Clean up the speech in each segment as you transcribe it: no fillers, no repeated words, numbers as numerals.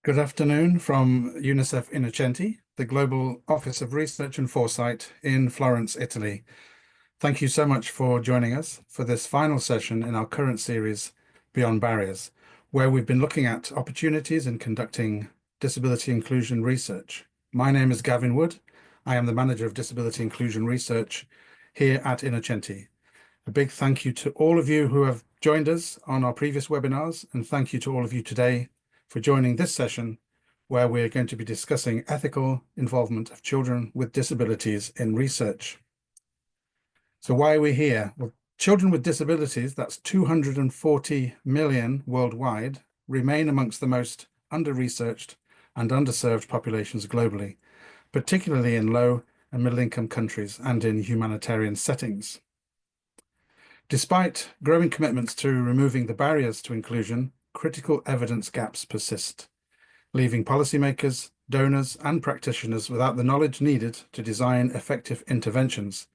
Good afternoon from UNICEF Innocenti, the Global Office of Research and Foresight in Florence, Italy. Thank you so much for joining us for this final session in our current series, Beyond Barriers, where we've been looking at opportunities in conducting disability inclusion research. My name is Gavin Wood. I am the Manager of Disability Inclusion Research here at Innocenti. A big thank you to all of you who have joined us on our previous webinars, and thank you to all of you today for joining this session, where we're going to be discussing ethical involvement of children with disabilities in research. So why are we here? Well, children with disabilities, that's 240 million worldwide, remain amongst the most under-researched and underserved populations globally, particularly in low and middle-income countries and in humanitarian settings. Despite growing commitments to removing the barriers to inclusion, critical evidence gaps persist, leaving policymakers, donors, and practitioners without the knowledge needed to design effective interventions.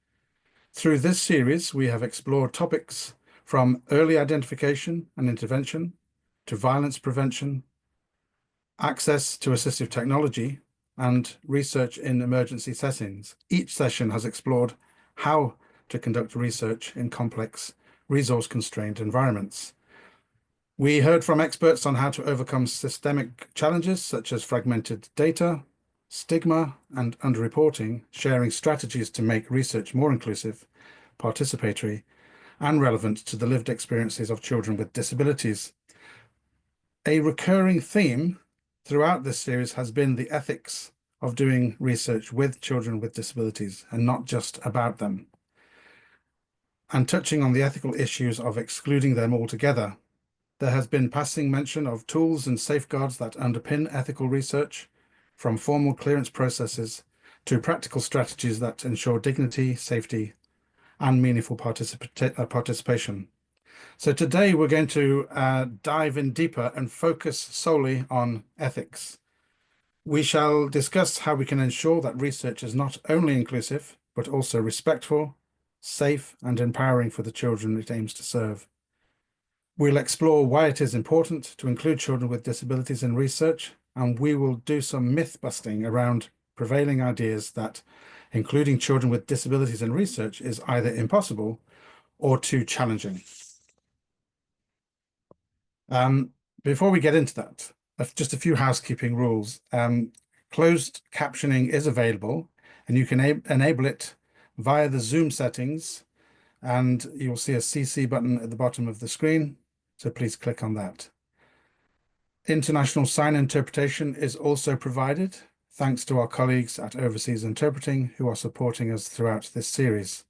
Through this series, we have explored topics from early identification and intervention to violence prevention, access to assistive technology, and research in emergency settings. Each session has explored how to conduct research in complex, resource-constrained environments. We heard from experts on how to overcome systemic challenges such as fragmented data, stigma, and underreporting, sharing strategies to make research more inclusive, participatory, and relevant to the lived experiences of children with disabilities. A recurring theme throughout this series has been the ethics of doing research with children with disabilities and not just about them, and touching on the ethical issues of excluding them altogether. There has been passing mention of tools and safeguards that underpin ethical research, from formal clearance processes to practical strategies that ensure dignity, safety, and meaningful participation. So today we're going to dive in deeper and focus solely on ethics. We shall discuss how we can ensure that research is not only inclusive, but also respectful, safe, and empowering for the children it aims to serve. We'll explore why it is important to include children with disabilities in research, and we will do some myth busting around prevailing ideas that including children with disabilities in research is either impossible or too challenging. Before we get into that, just a few housekeeping rules. Closed captioning is available, and you can enable it via the Zoom settings, and you'll see a CC button at the bottom of the screen. So please click on that. International Sign Interpretation is also provided, thanks to our colleagues at Overseas Interpreting who are supporting us throughout this series.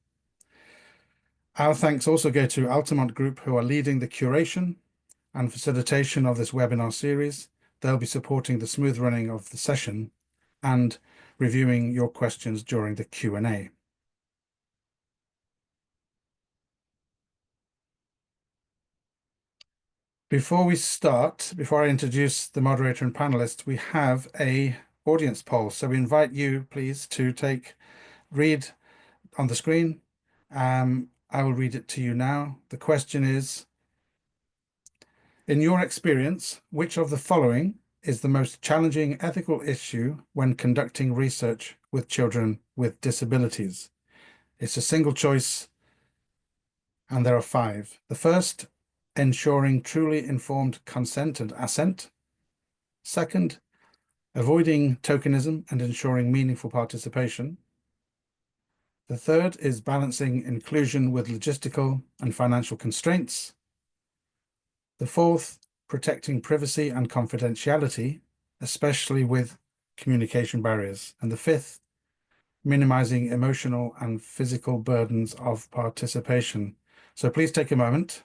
Our thanks also go to Altamont Group, who are leading the curation and facilitation of this webinar series. They'll be supporting the smooth running of the session and reviewing your questions during the Q&A. Before we start, before I introduce the moderator and panelists, we have an audience poll. So we invite you, please, to read on the screen. I will read it to you now. The question is, in your experience, which of the following is the most challenging ethical issue when conducting research with children with disabilities? It's a single choice, and there are 5. The first, ensuring truly informed consent and assent. Second, avoiding tokenism and ensuring meaningful participation. The third is balancing inclusion with logistical and financial constraints. The fourth, protecting privacy and confidentiality, especially with communication barriers. And the fifth, minimizing emotional and physical burdens of participation. So please take a moment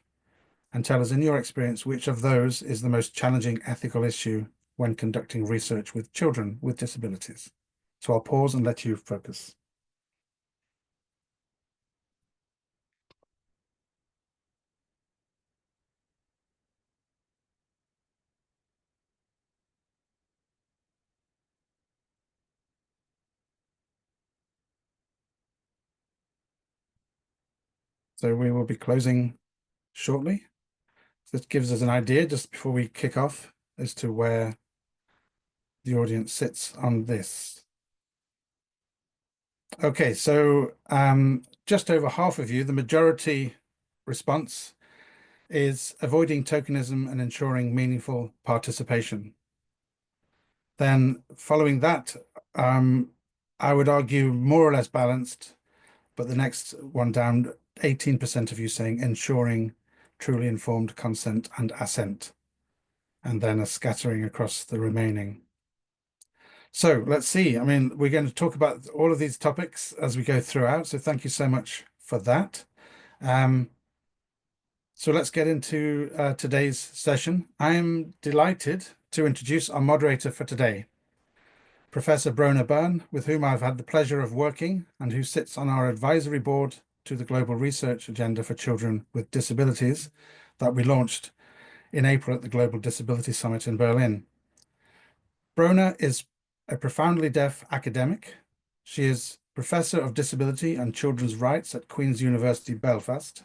and tell us, in your experience, which of those is the most challenging ethical issue when conducting research with children with disabilities. So I'll pause and let you focus. So we will be closing shortly. This gives us an idea just before we kick off as to where the audience sits on this. Okay, so just over half of you, the majority response is avoiding tokenism and ensuring meaningful participation. Then following that, I would argue more or less balanced, but the next one down, 18% of you saying ensuring truly informed consent and assent, and then a scattering across the remaining. So let's see. I mean, we're going to talk about all of these topics as we go throughout. So thank you so much for that. So let's get into today's session. I am delighted to introduce our moderator for today, Professor Brona Byrne, with whom I've had the pleasure of working and who sits on our advisory board to the Global Research Agenda for Children with Disabilities that we launched in April at the Global Disability Summit in Berlin. Brona is a profoundly deaf academic. She is Professor of Disability and Children's Rights at Queen's University Belfast.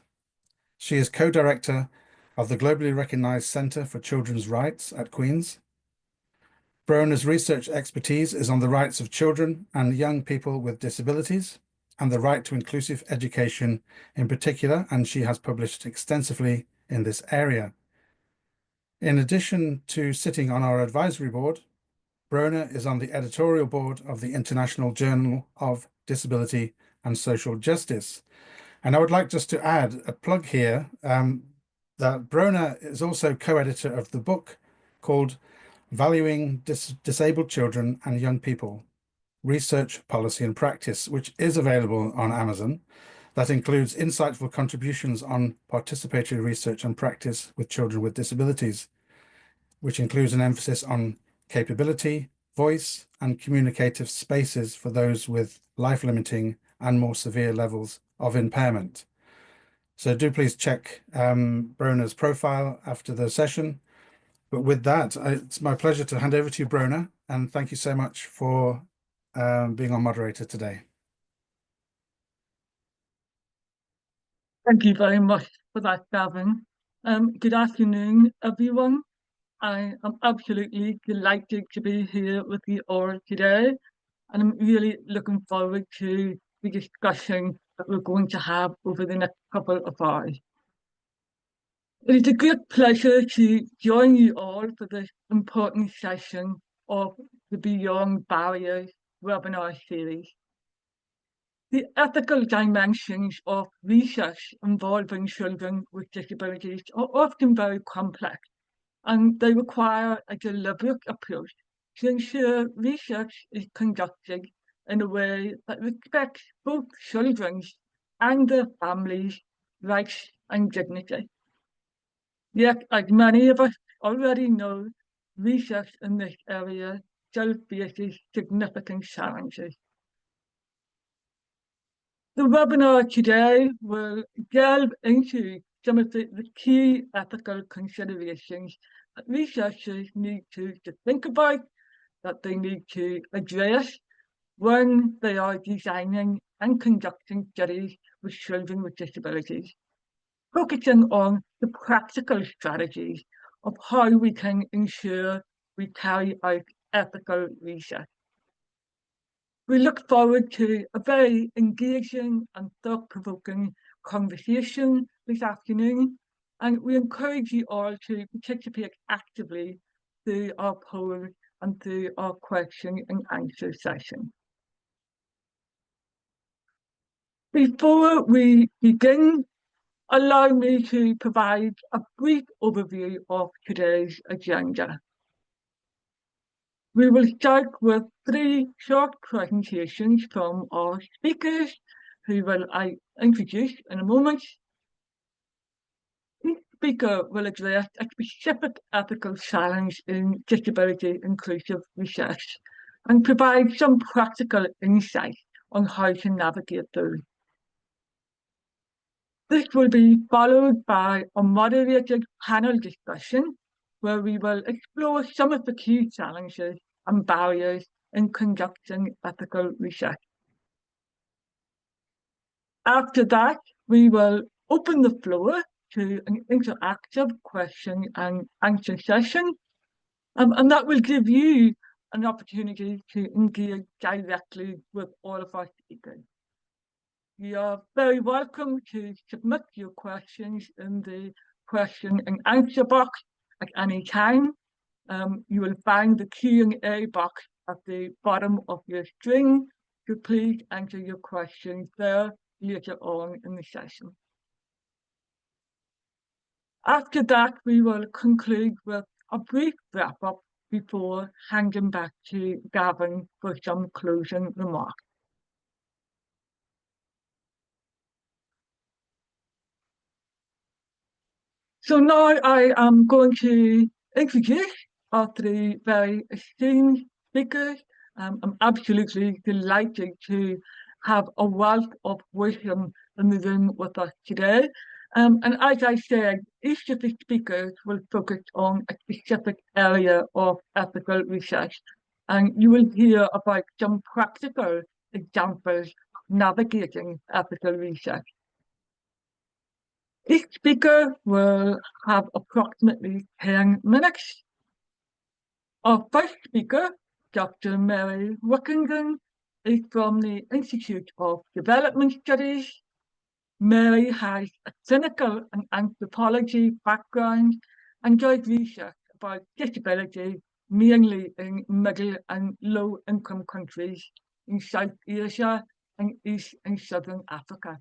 She is co-director of the globally recognized Centre for Children's Rights at Queen's. Brona's research expertise is on the rights of children and young people with disabilities and the right to inclusive education in particular, and she has published extensively in this area. In addition to sitting on our advisory board, Brona is on the editorial board of the International Journal of Disability and Social Justice. And I would like just to add a plug here that Brona is also co-editor of the book called Valuing Disabled Children and Young People, Research, Policy and Practice, which is available on Amazon. That includes insightful contributions on participatory research and practice with children with disabilities, which includes an emphasis on capability, voice, and communicative spaces for those with life-limiting and more severe levels of impairment. So do please check Brona's profile after the session. But with that, it's my pleasure to hand over to you, Brona, and thank you so much for being our moderator today. Thank you very much for that, Gavin. Good afternoon, everyone. I am absolutely delighted to be here with you all today, and I'm really looking forward to the discussion that we're going to have over the next couple of hours. It is a great pleasure to join you all for this important session of the Beyond Barriers webinar series. The ethical dimensions of research involving children with disabilities are often very complex, and they require a deliberate approach to ensure research is conducted in a way that respects both children's and their families' rights and dignity. Yet, as many of us already know, research in this area still faces significant challenges. The webinar today will delve into some of the key ethical considerations that researchers need to think about, that they need to address when they are designing and conducting studies with children with disabilities, focusing on the practical strategies of how we can ensure we carry out ethical research. We look forward to a very engaging and thought-provoking conversation this afternoon, and we encourage you all to participate actively through our poll and through our question and answer session. Before we begin, allow me to provide a brief overview of today's agenda. We will start with 3 short presentations from our speakers, who I introduce in a moment. Each speaker will address a specific ethical challenge in disability inclusive research and provide some practical insight on how to navigate those. This will be followed by a moderated panel discussion where we will explore some of the key challenges and barriers in conducting ethical research. After that, we will open the floor to an interactive question and answer session, and that will give you an opportunity to engage directly with all of our speakers. You are very welcome to submit your questions in the question and answer box at any time. You will find the Q&A box at the bottom of your screen, so please enter your questions there later on in the session. After that, we will conclude with a brief wrap-up before handing back to Gavin for some closing remarks. So now I am going to introduce our three very esteemed speakers. I'm absolutely delighted to have a wealth of wisdom in the room with us today. And as I said, each of the speakers will focus on a specific area of ethical research. And you will hear about some practical examples of navigating ethical research. Each speaker will have approximately 10 minutes. Our first speaker, Dr. Mary Wickenden, is from the Institute of Development Studies. Mary has a clinical and anthropology background and does research about disability, mainly in middle and low-income countries in South Asia and East and Southern Africa.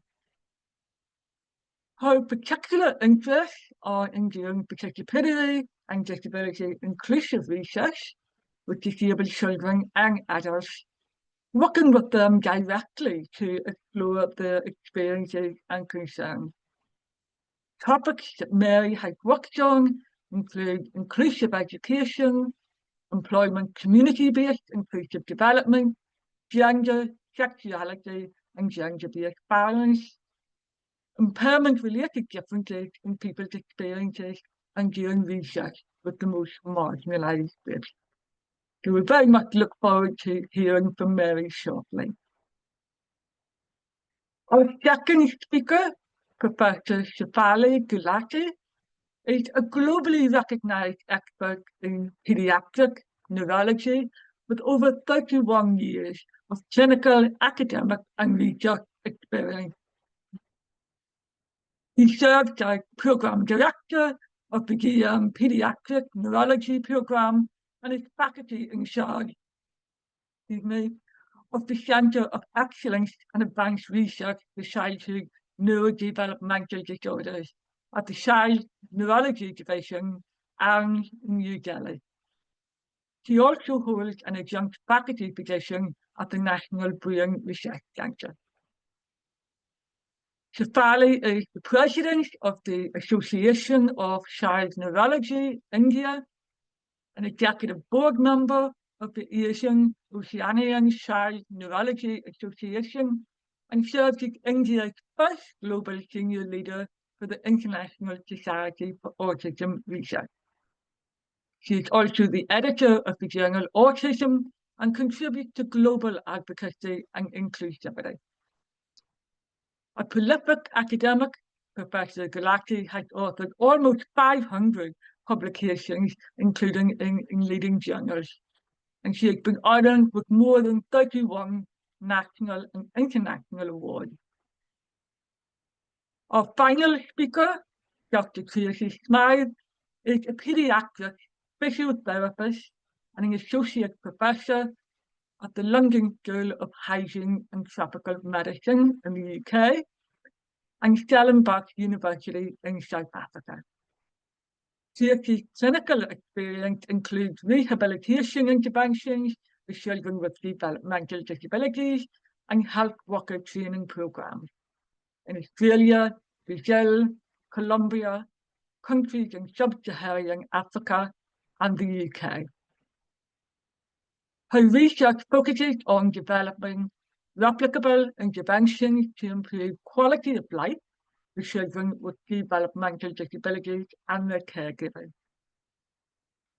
Her particular interests are in doing participatory and disability inclusive research with disabled children and adults, working with them directly to explore their experiences and concerns. Topics that Mary has worked on include inclusive education, employment community-based inclusive development, gender, sexuality, and gender-based balance, impairment-related differences in people's experiences, and doing research with the most marginalised groups. So we very much look forward to hearing from Mary shortly. Our second speaker, Professor Shefali Gulati, is a globally recognised expert in paediatric neurology with over 31 years of clinical, academic and research experience. He served as Programme Director of the Paediatric Neurology Programme and is faculty in charge of the Centre of Excellence and Advanced Research for Childhood Neurodevelopmental Disorders at the Child Neurology Division and in New Delhi. He also holds an adjunct faculty position at the National Brain Research Centre. Shefali is the president of the Association of Child Neurology India, an executive board member of the Asian Oceanian Child Neurology Association, and serves as India's first global senior leader for the International Society for Autism Research. She is also the editor of the journal Autism and contributes to global advocacy and inclusivity. A prolific academic, Professor Gulati has authored almost 500 publications, including in leading journals, and she has been honoured with more than 31 national and international awards. Our final speaker, Dr. Tracy Smythe, is a paediatric physiotherapist and an associate professor at the London School of Hygiene and Tropical Medicine in the UK and Stellenbosch University in South Africa. Tracy's clinical experience includes rehabilitation interventions for children with developmental disabilities and health worker training programs in Australia, Brazil, Colombia, countries in sub-Saharan Africa, and the UK. Her research focuses on developing replicable interventions to improve quality of life for children with developmental disabilities and their caregivers.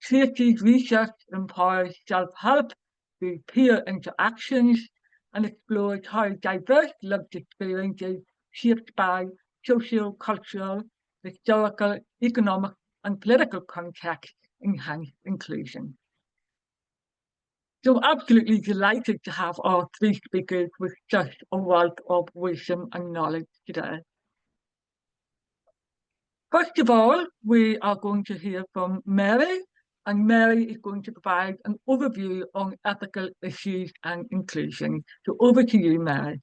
Tracy's research empowers self-help through peer interactions and explores how diverse lived experiences shaped by social, cultural, historical, economic, and political contexts enhance inclusion. So I'm absolutely delighted to have our three speakers with such a wealth of wisdom and knowledge today. First of all, we are going to hear from Mary, and Mary is going to provide an overview on ethical issues and inclusion. So over to you, Mary.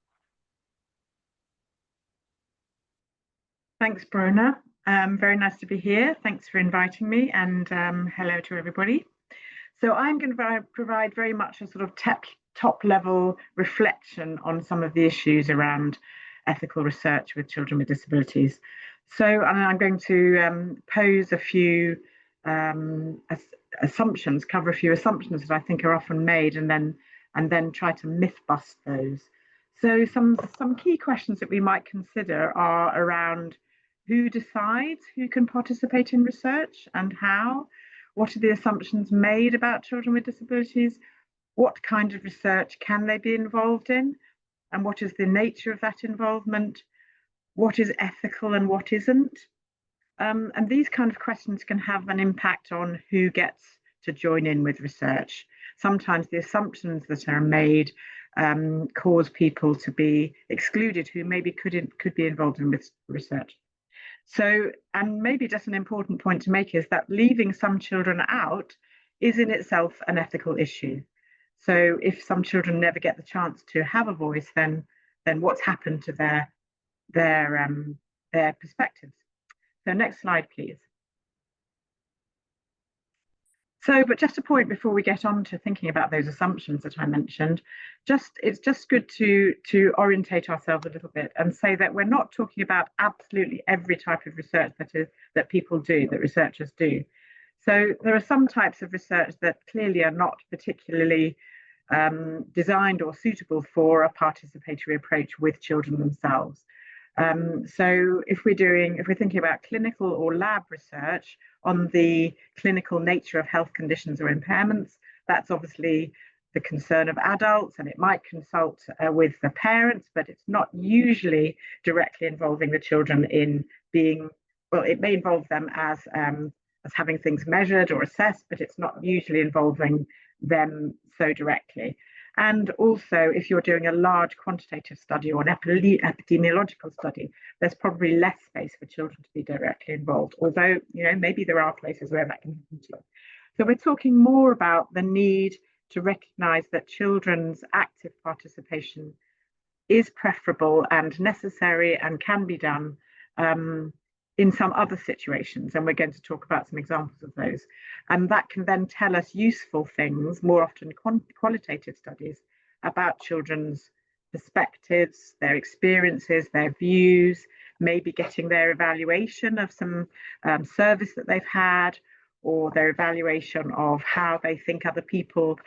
Thanks, Bruna. Very nice to be here. Thanks for inviting me, and hello to everybody. So I'm going to provide very much a sort of top level reflection on some of the issues around ethical research with children with disabilities. So I'm going to pose a few assumptions, cover a few assumptions that I think are often made, and then try to myth bust those. So some key questions that we might consider are around who decides who can participate in research and how. What are the assumptions made about children with disabilities? What kind of research can they be involved in? And what is the nature of that involvement? What is ethical and what isn't? And these kind of questions can have an impact on who gets to join in with research. Sometimes the assumptions that are made cause people to be excluded who maybe could be involved in research. So, and maybe just an important point to make is that leaving some children out is in itself an ethical issue. So if some children never get the chance to have a voice, then what's happened to their perspectives? So next slide, please. So, but just a point before we get on to thinking about those assumptions that I mentioned, it's just good to orientate ourselves a little bit and say that we're not talking about absolutely every type of research that people do, that researchers do. So there are some types of research that clearly are not particularly designed or suitable for a participatory approach with children themselves. So if we're thinking about clinical or lab research on the clinical nature of health conditions or impairments, that's obviously the concern of adults, and it might consult with the parents, but it's not usually directly involving the children in being, well, it may involve them as having things measured or assessed, but it's not usually involving them so directly. And also, if you're doing a large quantitative study or an epidemiological study, there's probably less space for children to be directly involved, although, maybe there are places where that can happen too. So we're talking more about the need to recognise that children's active participation is preferable and necessary and can be done in some other situations, and we're going to talk about some examples of those. And that can then tell us useful things, more often qualitative studies, about children's perspectives, their experiences, their views, maybe getting their evaluation of some service that they've had, or their evaluation of how they think other people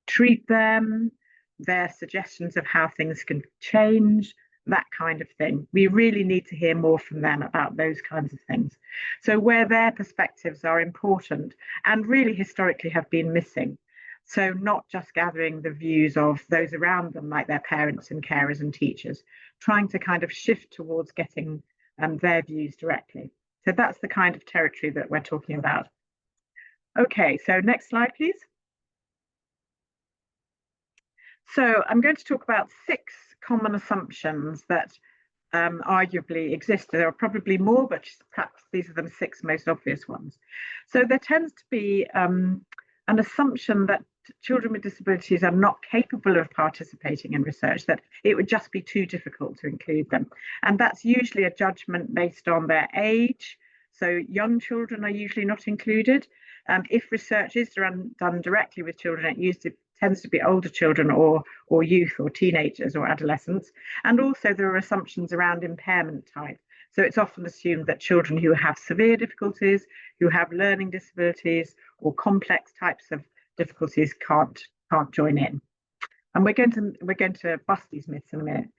treat them, their suggestions of how things can change, that kind of thing. We really need to hear more from them about those kinds of things. So where their perspectives are important and really historically have been missing. So not just gathering the views of those around them, like their parents and carers and teachers, trying to kind of shift towards getting their views directly. So that's the kind of territory that we're talking about. Okay, so next slide, please. So I'm going to talk about 6 common assumptions that arguably exist. There are probably more, but perhaps these are the 6 most obvious ones. So there tends to be an assumption that children with disabilities are not capable of participating in research, that it would just be too difficult to include them. And that's usually a judgment based on their age. So young children are usually not included. If research is done directly with children, it tends to be older children or youth or teenagers or adolescents. And also there are assumptions around impairment type. So it's often assumed that children who have severe difficulties, who have learning disabilities or complex types of difficulties can't join in. And we're going to bust these myths in a minute.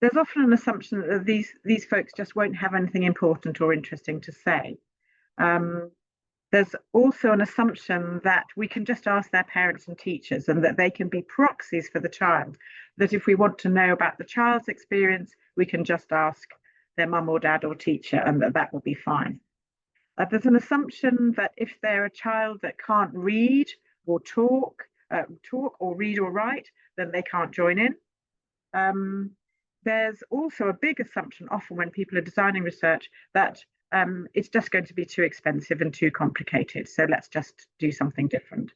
There's often an assumption that these folks just won't have anything important or interesting to say. There's also an assumption that we can just ask their parents and teachers and that they can be proxies for the child, that if we want to know about the child's experience, we can just ask their mum or dad or teacher and that will be fine. There's an assumption that if they're a child that can't read or talk, talk or read or write, then they can't join in. There's also a big assumption often when people are designing research that it's just going to be too expensive and too complicated, so let's just do something different.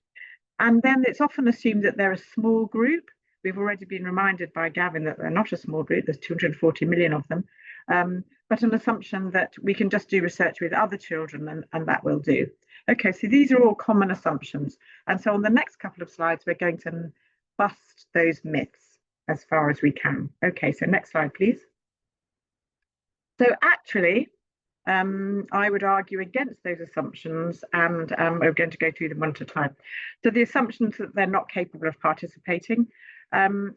And then it's often assumed that they're a small group. We've already been reminded by Gavin that they're not a small group, there's 240 million of them, but an assumption that we can just do research with other children and that will do. Okay, so these are all common assumptions. And so on the next couple of slides, we're going to bust those myths as far as we can. Okay, so next slide, please. So actually, I would argue against those assumptions, and we're going to go through them one at a time. So the assumptions that they're not capable of participating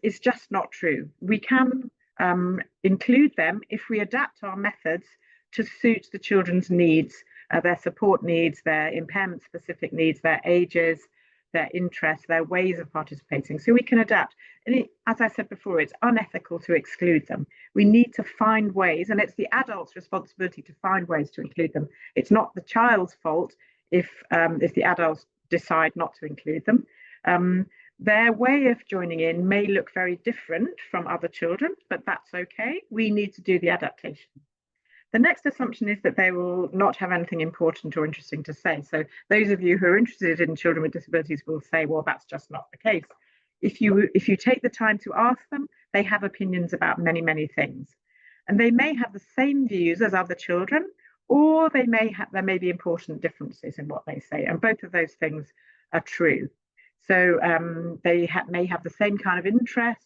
is just not true. We can include them if we adapt our methods to suit the children's needs, their support needs, their impairment-specific needs, their ages, their interests, their ways of participating. So we can adapt. And as I said before, it's unethical to exclude them. We need to find ways, and it's the adult's responsibility to find ways to include them. It's not the child's fault if the adults decide not to include them. Their way of joining in may look very different from other children, but that's okay. We need to do the adaptation. The next assumption is that they will not have anything important or interesting to say. So those of you who are interested in children with disabilities will say, well, that's just not the case. If you take the time to ask them, they have opinions about many, many things. And they may have the same views as other children, or there may be important differences in what they say. And both of those things are true. So they may have the same kind of interests.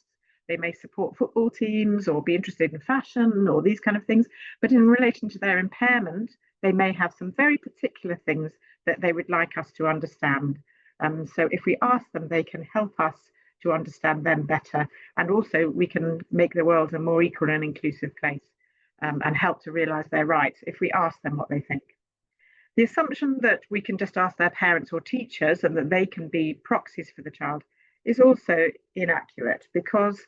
They may support football teams or be interested in fashion or these kind of things. But in relation to their impairment, they may have some very particular things that they would like us to understand. So if we ask them, they can help us to understand them better. And also we can make the world a more equal and inclusive place and help to realise their rights if we ask them what they think. The assumption that we can just ask their parents or teachers and that they can be proxies for the child is also inaccurate, because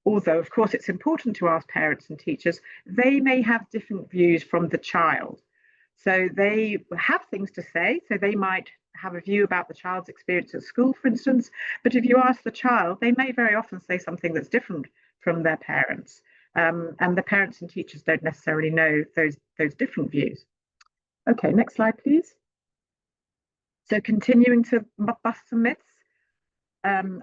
although of course it's important to ask parents and teachers, they may have different views from the child. So they have things to say, so they might have a view about the child's experience at school, for instance, but if you ask the child, they may very often say something that's different from their parents. And the parents and teachers don't necessarily know those different views. Okay, next slide, please. So continuing to bust some myths.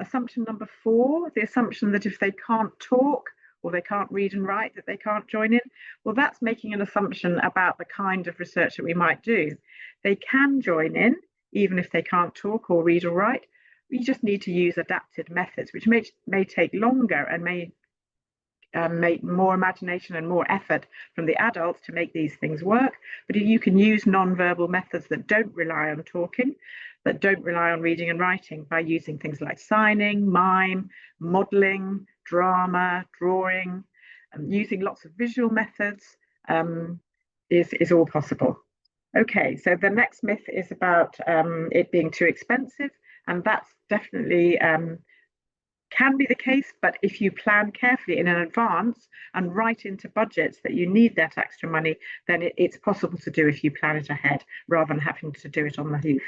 Assumption number 4, the assumption that if they can't talk or they can't read and write, that they can't join in. Well, that's making an assumption about the kind of research that we might do. They can join in, even if they can't talk or read or write. We just need to use adapted methods, which may take longer and may make more imagination and more effort from the adults to make these things work. But if you can use non-verbal methods that don't rely on talking, that don't rely on reading and writing, by using things like signing, mime, modeling, drama, drawing, using lots of visual methods is all possible. Okay, so the next myth is about it being too expensive, and that's definitely can be the case, but if you plan carefully in advance and write into budgets that you need that extra money, then it's possible to do if you plan it ahead rather than having to do it on the hoof.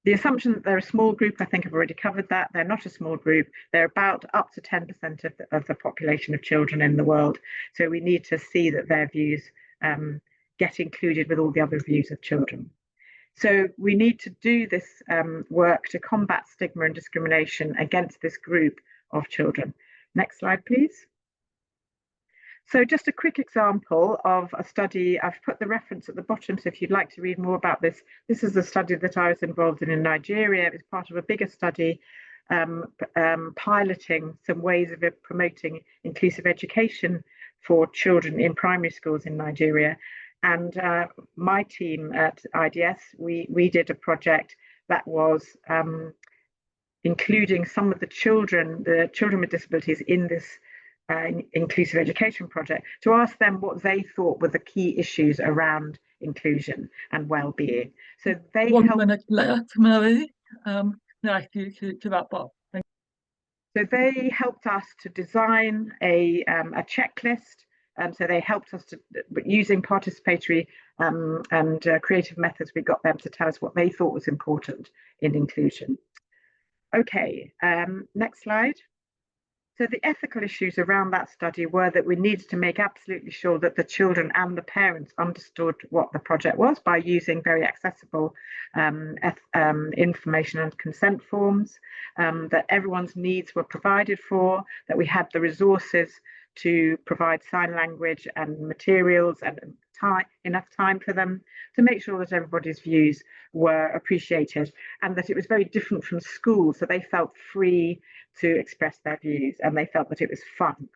The assumption that they're a small group, I think I've already covered that. They're not a small group. They're about up to 10% of the population of children in the world. So we need to see that their views get included with all the other views of children. So we need to do this work to combat stigma and discrimination against this group of children. Next slide, please. So just a quick example of a study. I've put the reference at the bottom, so if you'd like to read more about this, this is a study that I was involved in Nigeria. It was part of a bigger study piloting some ways of promoting inclusive education for children in primary schools in Nigeria. And my team at IDS, we did a project that was including some of the children with disabilities in this inclusive education project, to ask them what they thought were the key issues around inclusion and well-being. So they minute left, Mary. Like you to wrap up. So they helped us to design a checklist. So they helped us to, using participatory and creative methods, we got them to tell us what they thought was important in inclusion. Okay, next slide. So the ethical issues around that study were that we needed to make absolutely sure that the children and the parents understood what the project was by using very accessible information and consent forms, that everyone's needs were provided for, that we had the resources to provide sign language and materials and enough time for them to make sure that everybody's views were appreciated, and that it was very different from school, so they felt free to express their views and they felt that it was fun.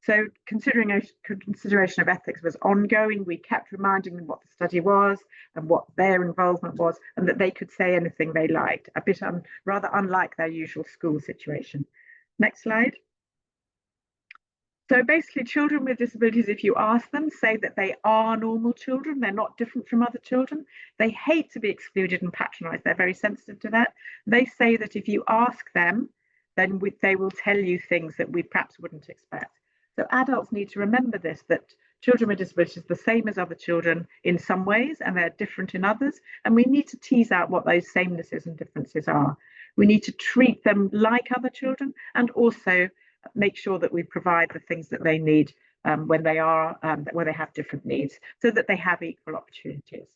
So consideration of ethics was ongoing. We kept reminding them what the study was and what their involvement was, and that they could say anything they liked, a bit rather unlike their usual school situation. Next slide. So basically, children with disabilities, if you ask them, say that they are normal children. They're not different from other children. They hate to be excluded and patronized. They're very sensitive to that. They say that if you ask them, then they will tell you things that we perhaps wouldn't expect. So adults need to remember this, that children with disabilities are the same as other children in some ways, and they're different in others. And we need to tease out what those samenesses and differences are. We need to treat them like other children, and also make sure that we provide the things that they need when they have different needs, so that they have equal opportunities.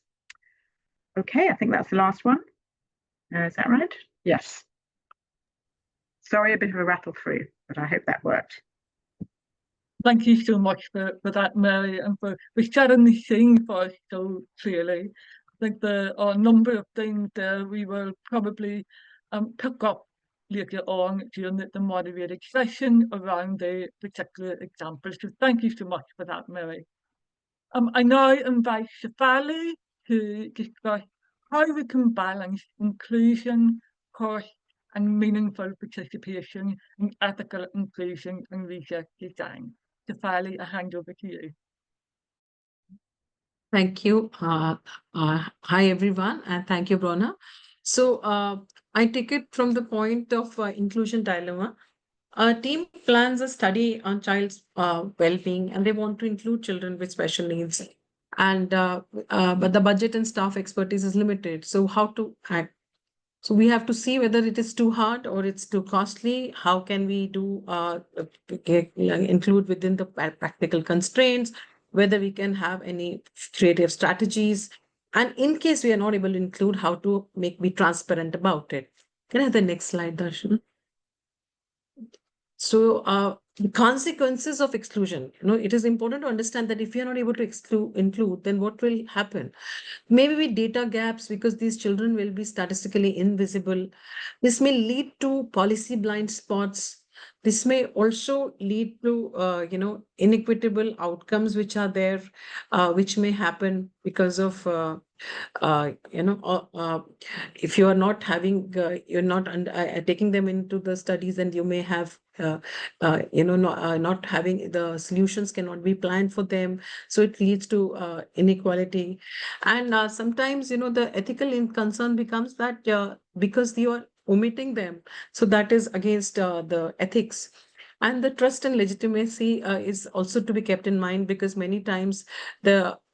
Okay, I think that's the last one. Is that right? Yes. Sorry, a bit of a rattle through, but I hope that worked. Thank you so much for that, Mary, and for sharing the scene for us so clearly. I think there are a number of things there we will probably pick up later on during the moderated session around the particular examples. So thank you so much for that, Mary. I now invite Shefali to discuss how we can balance inclusion, cost, and meaningful participation in ethical inclusion and research design. Shefali, I hand over to you. Thank you. Hi, everyone, and thank you, Brona. So I take it from the point of inclusion dilemma. A team plans a study on child's well-being, and they want to include children with special needs. And but the budget and staff expertise is limited. So how to act? So we have to see whether it is too hard or it's too costly. How can we do include within the practical constraints? Whether we can have any creative strategies, and in case we are not able to include, how to be transparent about it. Can I have the next slide, Darshan? So the consequences of exclusion, it is important to understand that if you are not able to include, then what will happen? Maybe with data gaps, because these children will be statistically invisible. This may lead to policy blind spots. This may also lead to, inequitable outcomes which are there, which may happen because of if you are not having, you're not taking them into the studies, and you may have, not having the solutions cannot be planned for them. So it leads to inequality. And sometimes, the ethical concern becomes that because you are omitting them, so that is against the ethics. And the trust and legitimacy is also to be kept in mind, because many times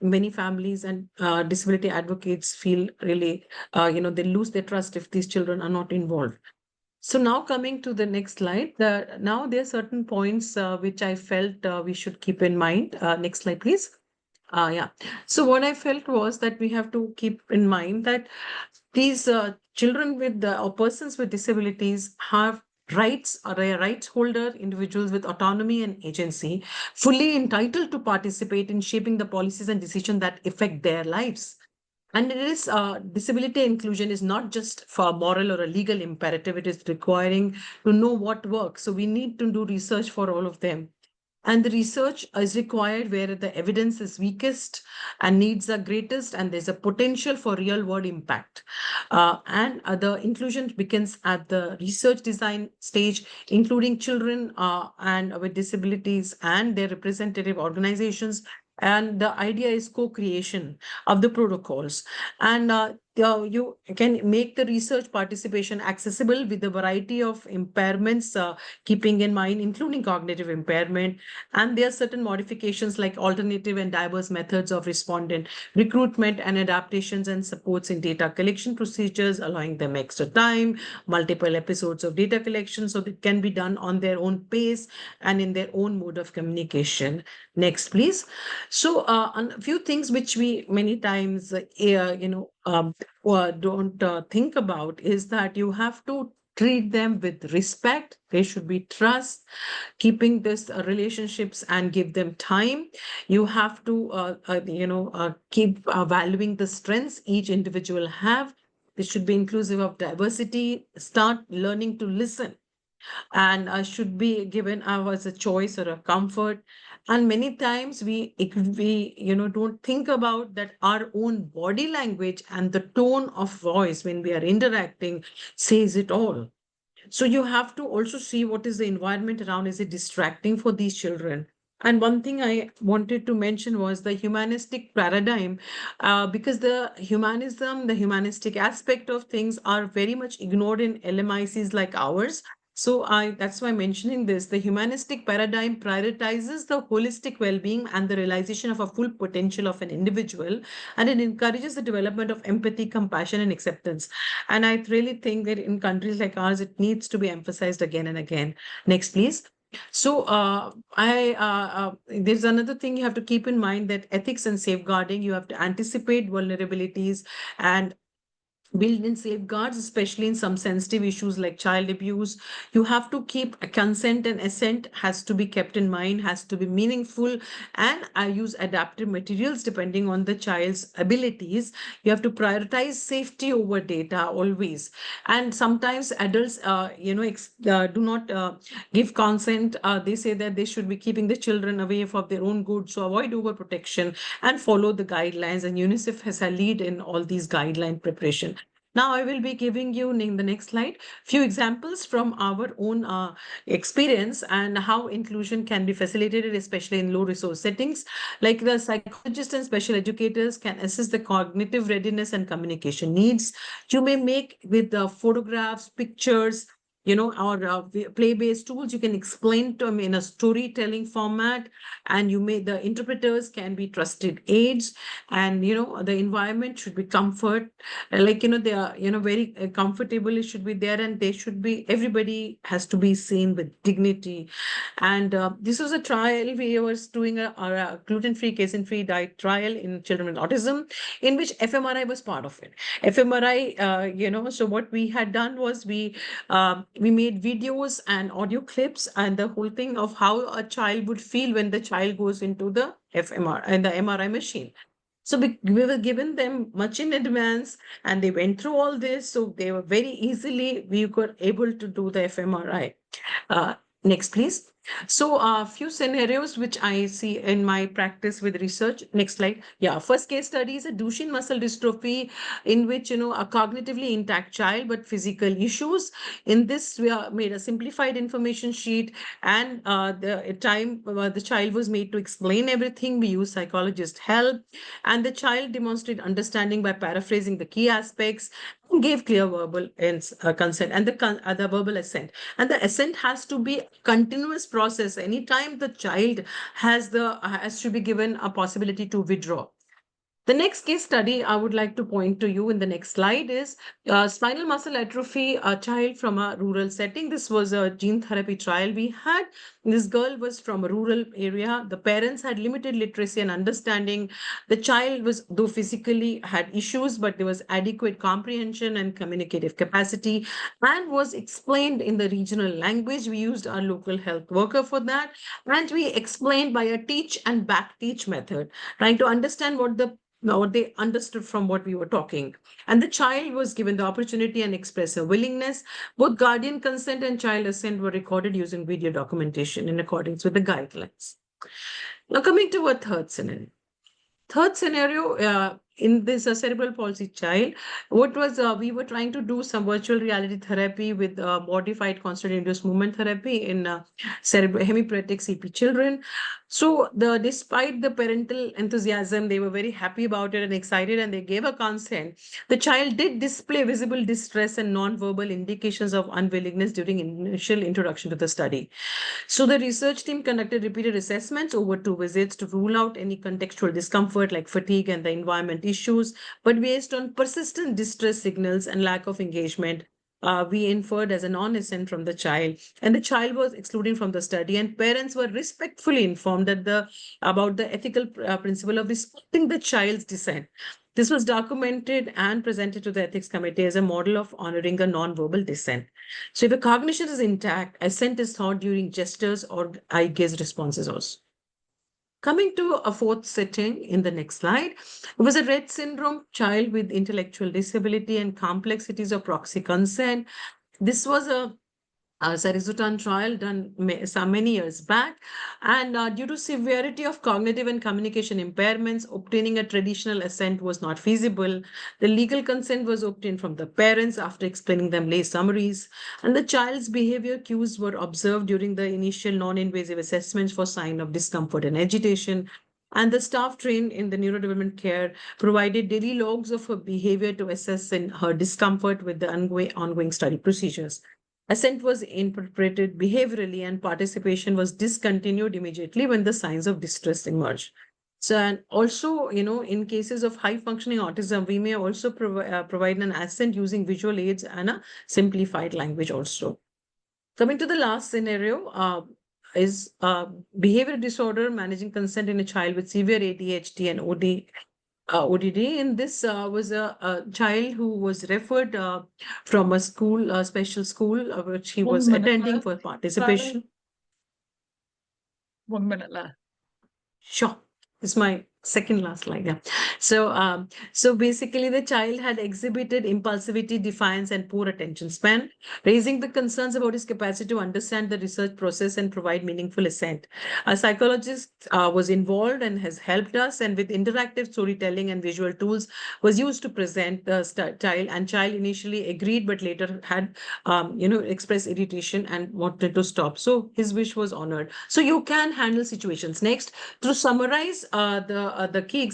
many families and disability advocates feel really, they lose their trust if these children are not involved. So now coming to the next slide, now there are certain points which I felt we should keep in mind. Next slide, please. Yeah. So what I felt was that we have to keep in mind that these children with or persons with disabilities have rights, or a rights holder, individuals with autonomy and agency, fully entitled to participate in shaping the policies and decisions that affect their lives. And it is disability inclusion is not just for a moral or a legal imperative. It is requiring to know what works. So we need to do research for all of them. And the research is required where the evidence is weakest and needs are greatest, and there's a potential for real world impact. And the inclusion begins at the research design stage, including children and with disabilities and their representative organizations. And the idea is co-creation of the protocols. And you can make the research participation accessible with a variety of impairments, keeping in mind, including cognitive impairment. And there are certain modifications like alternative and diverse methods of respondent recruitment and adaptations and supports in data collection procedures, allowing them extra time, multiple episodes of data collection, so that can be done on their own pace and in their own mode of communication. Next, please. So a few things which we many times, don't think about is that you have to treat them with respect. There should be trust, keeping this relationships and give them time. You have to, keep valuing the strengths each individual have. This should be inclusive of diversity. Start learning to listen and should be given as a choice or a comfort. And many times if we don't think about that, our own body language and the tone of voice when we are interacting says it all. So you have to also see what is the environment around. Is it distracting for these children? And one thing I wanted to mention was the humanistic paradigm, because the humanistic aspect of things are very much ignored in LMICs like ours. So that's why mentioning this. The humanistic paradigm prioritizes the holistic well-being and the realization of a full potential of an individual, and it encourages the development of empathy, compassion, and acceptance. And I really think that in countries like ours, it needs to be emphasized again and again. Next, please. So there's another thing you have to keep in mind, that ethics and safeguarding, you have to anticipate vulnerabilities and build in safeguards, especially in some sensitive issues like child abuse. You have to keep a consent and assent has to be kept in mind, has to be meaningful, and use adaptive materials depending on the child's abilities. You have to prioritize safety over data always. And sometimes adults, do not give consent. They say that they should be keeping the children away from their own good. So avoid overprotection and follow the guidelines. And UNICEF has a lead in all these guideline preparation. Now I will be giving you in the next slide few examples from our own experience and how inclusion can be facilitated, especially in low resource settings. Like the psychologists and special educators can assess the cognitive readiness and communication needs. You may make with the photographs, pictures, or play-based tools. You can explain to them in a storytelling format, and the interpreters can be trusted aides, and the environment should be comfort, they are very comfortable. It should be there, and everybody has to be seen with dignity. And this was a trial. We was doing a gluten-free, casein-free diet trial in children with autism, in which fMRI was part of it. fMRI, so what we had done was we made videos and audio clips and the whole thing of how a child would feel when the child goes into the fMRI and the MRI machine. So we were given them much in advance, and they went through all this. So they were we were able to do the fMRI. Next, please. So a few scenarios which I see in my practice with research. Next slide. Yeah, first case study is a Duchenne muscle dystrophy, in which, a cognitively intact child, but physical issues. In this, we made a simplified information sheet, and the child was made to explain everything. We used psychologist help, and the child demonstrated understanding by paraphrasing the key aspects, and gave clear verbal consent and the verbal assent. And the assent has to be a continuous process. Anytime the child has to be given a possibility to withdraw. The next case study I would like to point to you in the next slide is spinal muscle atrophy, a child from a rural setting. This was a gene therapy trial we had. This girl was from a rural area. The parents had limited literacy and understanding. The child was, though physically had issues, but there was adequate comprehension and communicative capacity, and was explained in the regional language. We used our local health worker for that. And we explained by a teach and back teach method, trying to understand what they understood from what we were talking. And the child was given the opportunity and express a willingness. Both guardian consent and child assent were recorded using video documentation in accordance with the guidelines. Now coming to a third scenario. Third scenario in this cerebral palsy child, what was we were trying to do some virtual reality therapy with modified constant induced movement therapy in hemiplegic CP children. So despite the parental enthusiasm, they were very happy about it and excited, and they gave a consent. The child did display visible distress and non-verbal indications of unwillingness during initial introduction to the study. So the research team conducted repeated assessments over 2 visits to rule out any contextual discomfort like fatigue and the environment issues, but based on persistent distress signals and lack of engagement, we inferred as a non-assent from the child, and the child was excluded from the study, and parents were respectfully informed about the ethical principle of respecting the child's dissent. This was documented and presented to the ethics committee as a model of honoring a non-verbal dissent. So if a cognition is intact, assent is thought during gestures or eye gaze responses also. Coming to a fourth setting in the next slide, it was a Rett syndrome child with intellectual disability and complexities of proxy consent. This was a Sarizutan trial done many years back, and due to severity of cognitive and communication impairments, obtaining a traditional assent was not feasible. The legal consent was obtained from the parents after explaining them lay summaries, and the child's behavior cues were observed during the initial non-invasive assessments for sign of discomfort and agitation. And the staff trained in the neurodevelopment care provided daily logs of her behavior to assess her discomfort with the ongoing study procedures. Assent was interpreted behaviorally, and participation was discontinued immediately when the signs of distress emerged. So, and also, in cases of high functioning autism, we may also provide an assent using visual aids and a simplified language also. Coming to the last scenario, is behavior disorder, managing consent in a child with severe ADHD and ODD. And this was a child who was referred from a school, a special school, which he was attending for participation. 1 minute left. Sure. It's my second last slide. Yeah. So basically the child had exhibited impulsivity, defiance, and poor attention span, raising the concerns about his capacity to understand the research process and provide meaningful assent. A psychologist was involved and has helped us, and with interactive storytelling and visual tools was used to present the child, and child initially agreed, but later had, expressed irritation and wanted to stop. So his wish was honored. So you can handle situations. Next, to summarize the key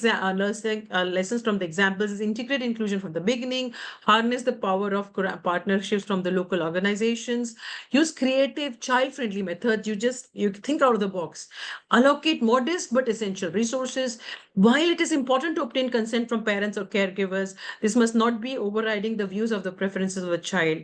lessons from the examples is integrate inclusion from the beginning, harness the power of partnerships from the local organizations, use creative child-friendly methods. You think out of the box, allocate modest but essential resources. While it is important to obtain consent from parents or caregivers, this must not be overriding the views of the preferences of the child.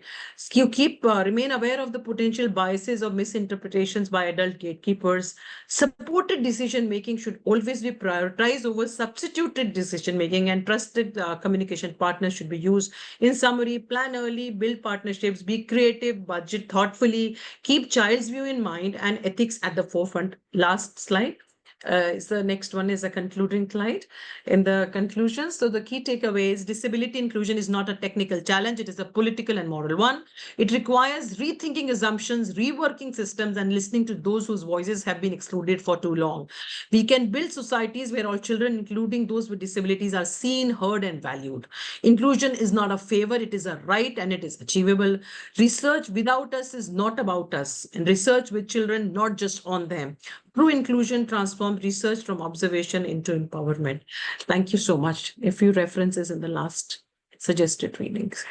You remain aware of the potential biases or misinterpretations by adult gatekeepers. Supported decision making should always be prioritized over substituted decision making, and trusted communication partners should be used. In summary, plan early, build partnerships, be creative, budget thoughtfully, keep child's view in mind, and ethics at the forefront. Last slide. Is the next one is a concluding slide. In the conclusions, so the key takeaway is disability inclusion is not a technical challenge, it is a political and moral one. It requires rethinking assumptions, reworking systems, and listening to those whose voices have been excluded for too long. We can build societies where all children, including those with disabilities, are seen, heard, and valued. Inclusion is not a favor, it is a right, and it is achievable. Research without us is not about us, and research with children, not just on them. True inclusion transforms research from observation into empowerment. Thank you so much. A few references in the last suggested readings.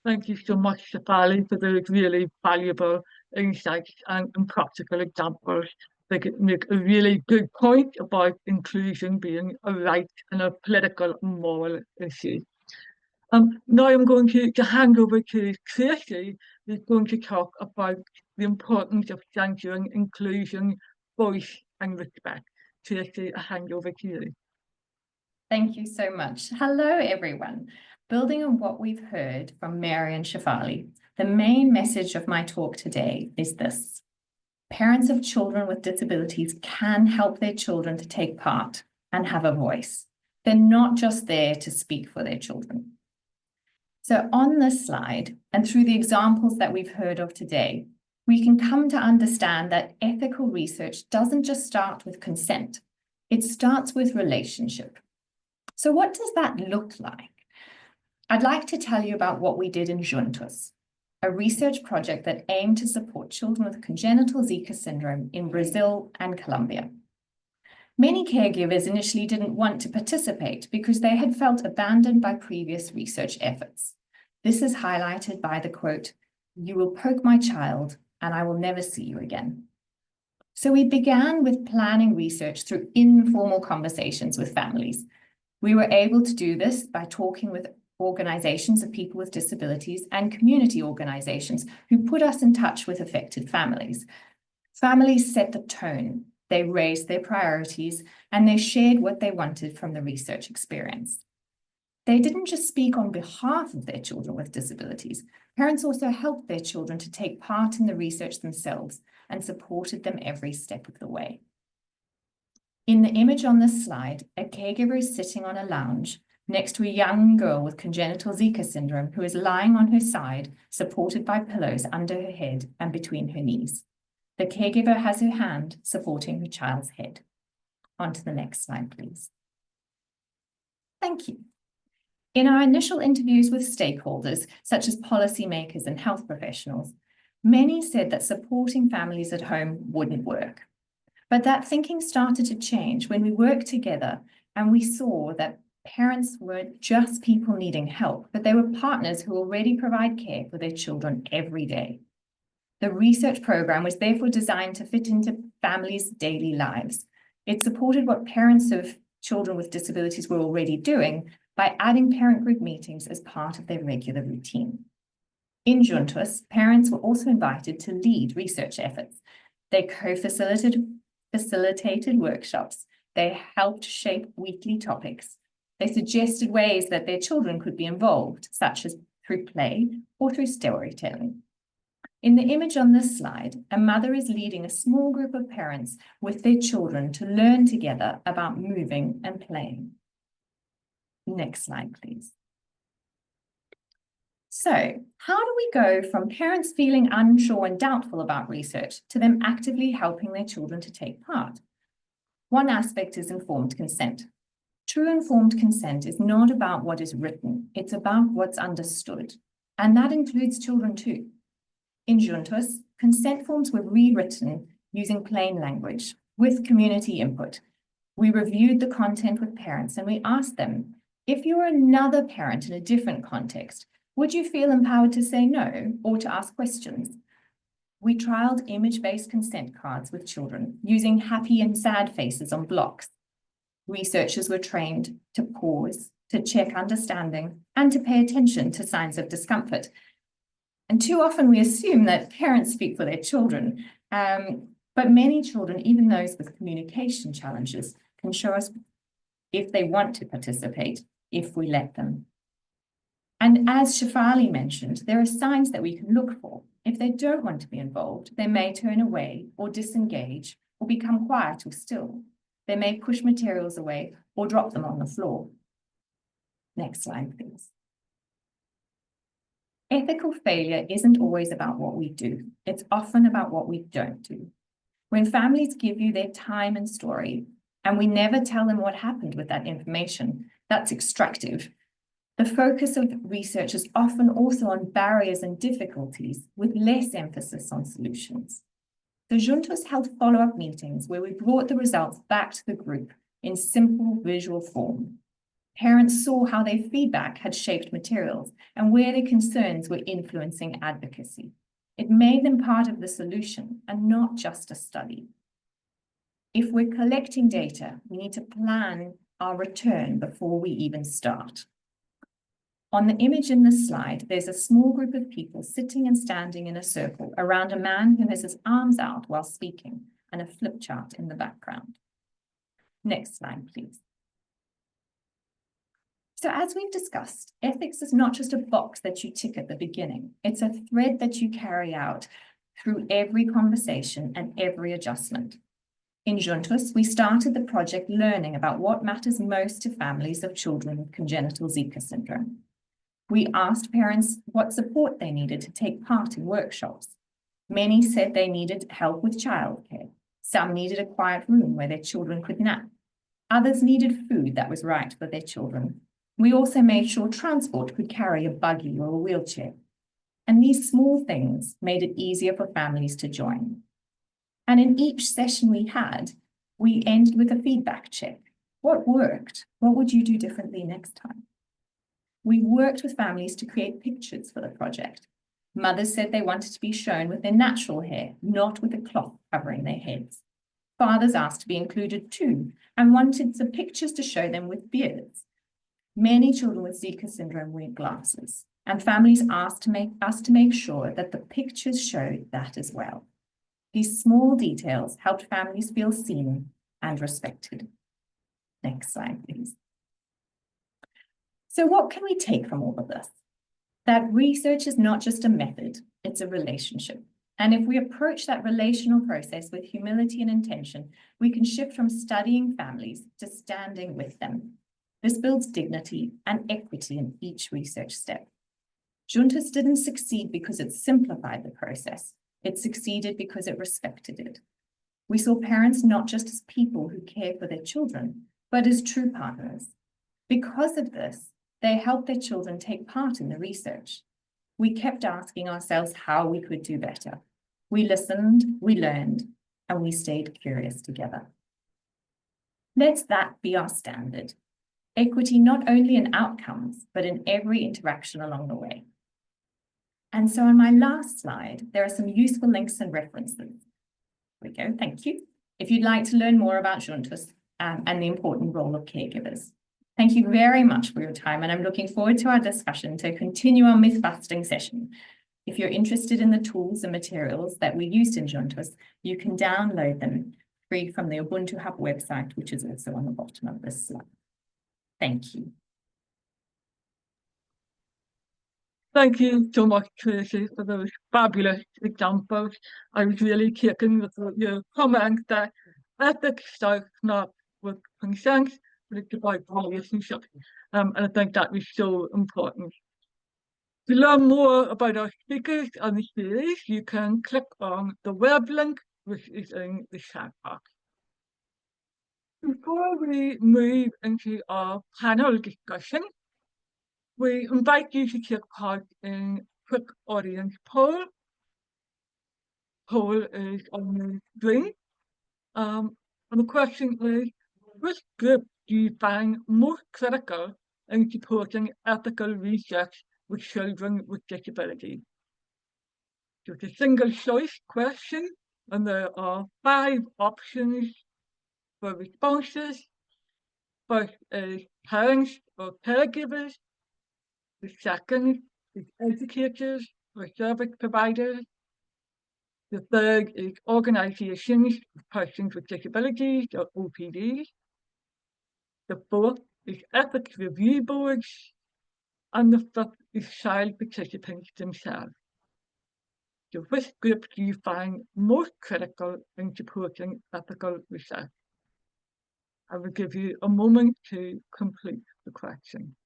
Thank you so much, Shefali, for those really valuable insights and practical examples. They could make a really good point about inclusion being a right and a political and moral issue. Now I'm going to hand over to Tracy, who's going to talk about the importance of censoring inclusion, voice, and respect. Tracy, I hand over to you. Thank you so much. Hello, everyone. Building on what we've heard from Mary and Shefali, the main message of my talk today is this. Parents of children with disabilities can help their children to take part and have a voice. They're not just there to speak for their children. So on this slide, and through the examples that we've heard of today, we can come to understand that ethical research doesn't just start with consent. It starts with relationship. So what does that look like? I'd like to tell you about what we did in Juntos, a research project that aimed to support children with congenital Zika syndrome in Brazil and Colombia. Many caregivers initially didn't want to participate because they had felt abandoned by previous research efforts. This is highlighted by the quote, "You will poke my child and I will never see you again." So we began with planning research through informal conversations with families. We were able to do this by talking with organizations of people with disabilities and community organizations who put us in touch with affected families. Families set the tone, they raised their priorities, and they shared what they wanted from the research experience. They didn't just speak on behalf of their children with disabilities. Parents also helped their children to take part in the research themselves and supported them every step of the way. In the image on this slide, a caregiver is sitting on a lounge next to a young girl with congenital Zika syndrome who is lying on her side, supported by pillows under her head and between her knees. The caregiver has her hand supporting her child's head. On to the next slide, please. Thank you. In our initial interviews with stakeholders, such as policymakers and health professionals, many said that supporting families at home wouldn't work. But that thinking started to change when we worked together and we saw that parents weren't just people needing help, but they were partners who already provide care for their children every day. The research program was therefore designed to fit into families' daily lives. It supported what parents of children with disabilities were already doing by adding parent group meetings as part of their regular routine. In Juntos, parents were also invited to lead research efforts. They facilitated workshops. They helped shape weekly topics. They suggested ways that their children could be involved, such as through play or through storytelling. In the image on this slide, a mother is leading a small group of parents with their children to learn together about moving and playing. Next slide, please. So, how do we go from parents feeling unsure and doubtful about research to them actively helping their children to take part? One aspect is informed consent. True informed consent is not about what is written, it's about what's understood. And that includes children too. In Juntos, consent forms were rewritten using plain language with community input. We reviewed the content with parents and we asked them, if you were another parent in a different context, would you feel empowered to say no or to ask questions? We trialed image-based consent cards with children using happy and sad faces on blocks. Researchers were trained to pause, to check understanding, and to pay attention to signs of discomfort. And too often we assume that parents speak for their children, but many children, even those with communication challenges, can show us if they want to participate, if we let them. And as Shafali mentioned, there are signs that we can look for. If they don't want to be involved, they may turn away or disengage or become quiet or still. They may push materials away or drop them on the floor. Next slide, please. Ethical failure isn't always about what we do. It's often about what we don't do. When families give you their time and story, and we never tell them what happened with that information, that's extractive. The focus of research is often also on barriers and difficulties with less emphasis on solutions. The Juntos held follow-up meetings where we brought the results back to the group in simple visual form. Parents saw how their feedback had shaped materials and where their concerns were influencing advocacy. It made them part of the solution and not just a study. If we're collecting data, we need to plan our return before we even start. On the image in this slide, there's a small group of people sitting and standing in a circle around a man who has his arms out while speaking and a flip chart in the background. Next slide, please. So as we've discussed, ethics is not just a box that you tick at the beginning. It's a thread that you carry out through every conversation and every adjustment. In Juntos, we started the project learning about what matters most to families of children with congenital Zika syndrome. We asked parents what support they needed to take part in workshops. Many said they needed help with childcare. Some needed a quiet room where their children could nap. Others needed food that was right for their children. We also made sure transport could carry a buggy or a wheelchair. And these small things made it easier for families to join. And in each session we had, we ended with a feedback check. What worked? What would you do differently next time? We worked with families to create pictures for the project. Mothers said they wanted to be shown with their natural hair, not with a cloth covering their heads. Fathers asked to be included too, and wanted some pictures to show them with beards. Many children with Zika syndrome wear glasses, and families asked us to make sure that the pictures showed that as well. These small details helped families feel seen and respected. Next slide, please. So what can we take from all of this? That research is not just a method, it's a relationship. And if we approach that relational process with humility and intention, we can shift from studying families to standing with them. This builds dignity and equity in each research step. Juntos didn't succeed because it simplified the process. It succeeded because it respected it. We saw parents not just as people who care for their children, but as true partners. Because of this, they helped their children take part in the research. We kept asking ourselves how we could do better. We listened, we learned, and we stayed curious together. Let that be our standard. Equity not only in outcomes, but in every interaction along the way. And so on my last slide, there are some useful links and references. Here we go, thank you. If you'd like to learn more about Juntos and the important role of caregivers. Thank you very much for your time, and I'm looking forward to our discussion to continue our myth-busting session. If you're interested in the tools and materials that we used in Juntos, you can download them free from the Ubuntu Hub website, which is also on the bottom of this slide. Thank you. Thank you so much, Tracy, for those fabulous examples. I was really taken with your comment that ethics starts not with consent, but it's about relationship. And I think that was so important. To learn more about our speakers and the series, you can click on the web link, which is in the chat box. Before we move into our panel discussion, we invite you to take part in a quick audience poll. Poll is on the screen. And the question is, which group do you find most critical in supporting ethical research with children with disabilities? So it's a single choice question, and there are 5 options for responses. First is parents or caregivers. The second is educators or service providers. The third is organizations of persons with disabilities or OPDs. The fourth is ethics review boards. And the fifth is child participants themselves. So which group do you find most critical in supporting ethical research? I will give you a moment to complete the question.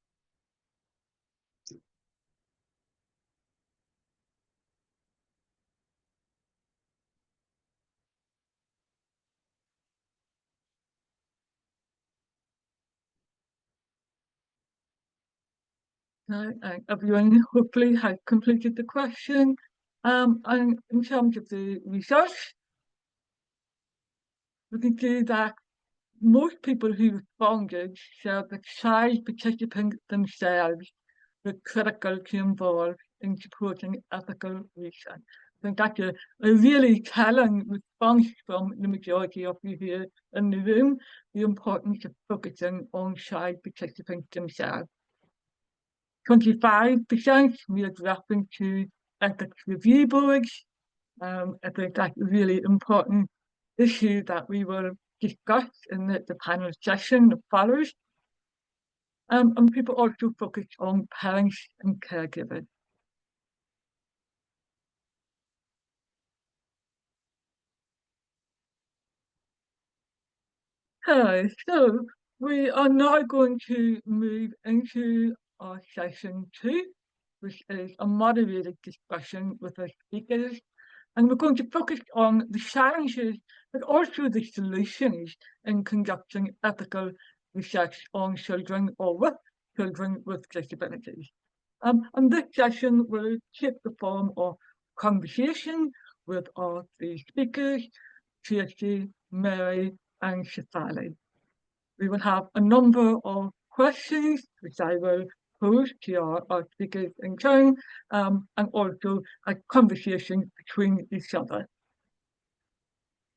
And everyone hopefully has completed the question. And in terms of the research, we can see that most people who responded said that child participants themselves were critical to involve in supporting ethical research. I think that's a really telling response from the majority of you here in the room, the importance of focusing on child participants themselves. 25% made reference to ethics review boards. I think that's a really important issue that we will discuss in the panel session that follows. And people also focus on parents and caregivers. Okay, so we are now going to move into our session 2, which is a moderated discussion with our speakers. And we're going to focus on the challenges but also the solutions in conducting ethical research on children or with children with disabilities. And this session will take the form of conversation with our three speakers, Tracy, Mary, and Shefali. We will have a number of questions which I will pose to our speakers in turn, and also a conversation between each other.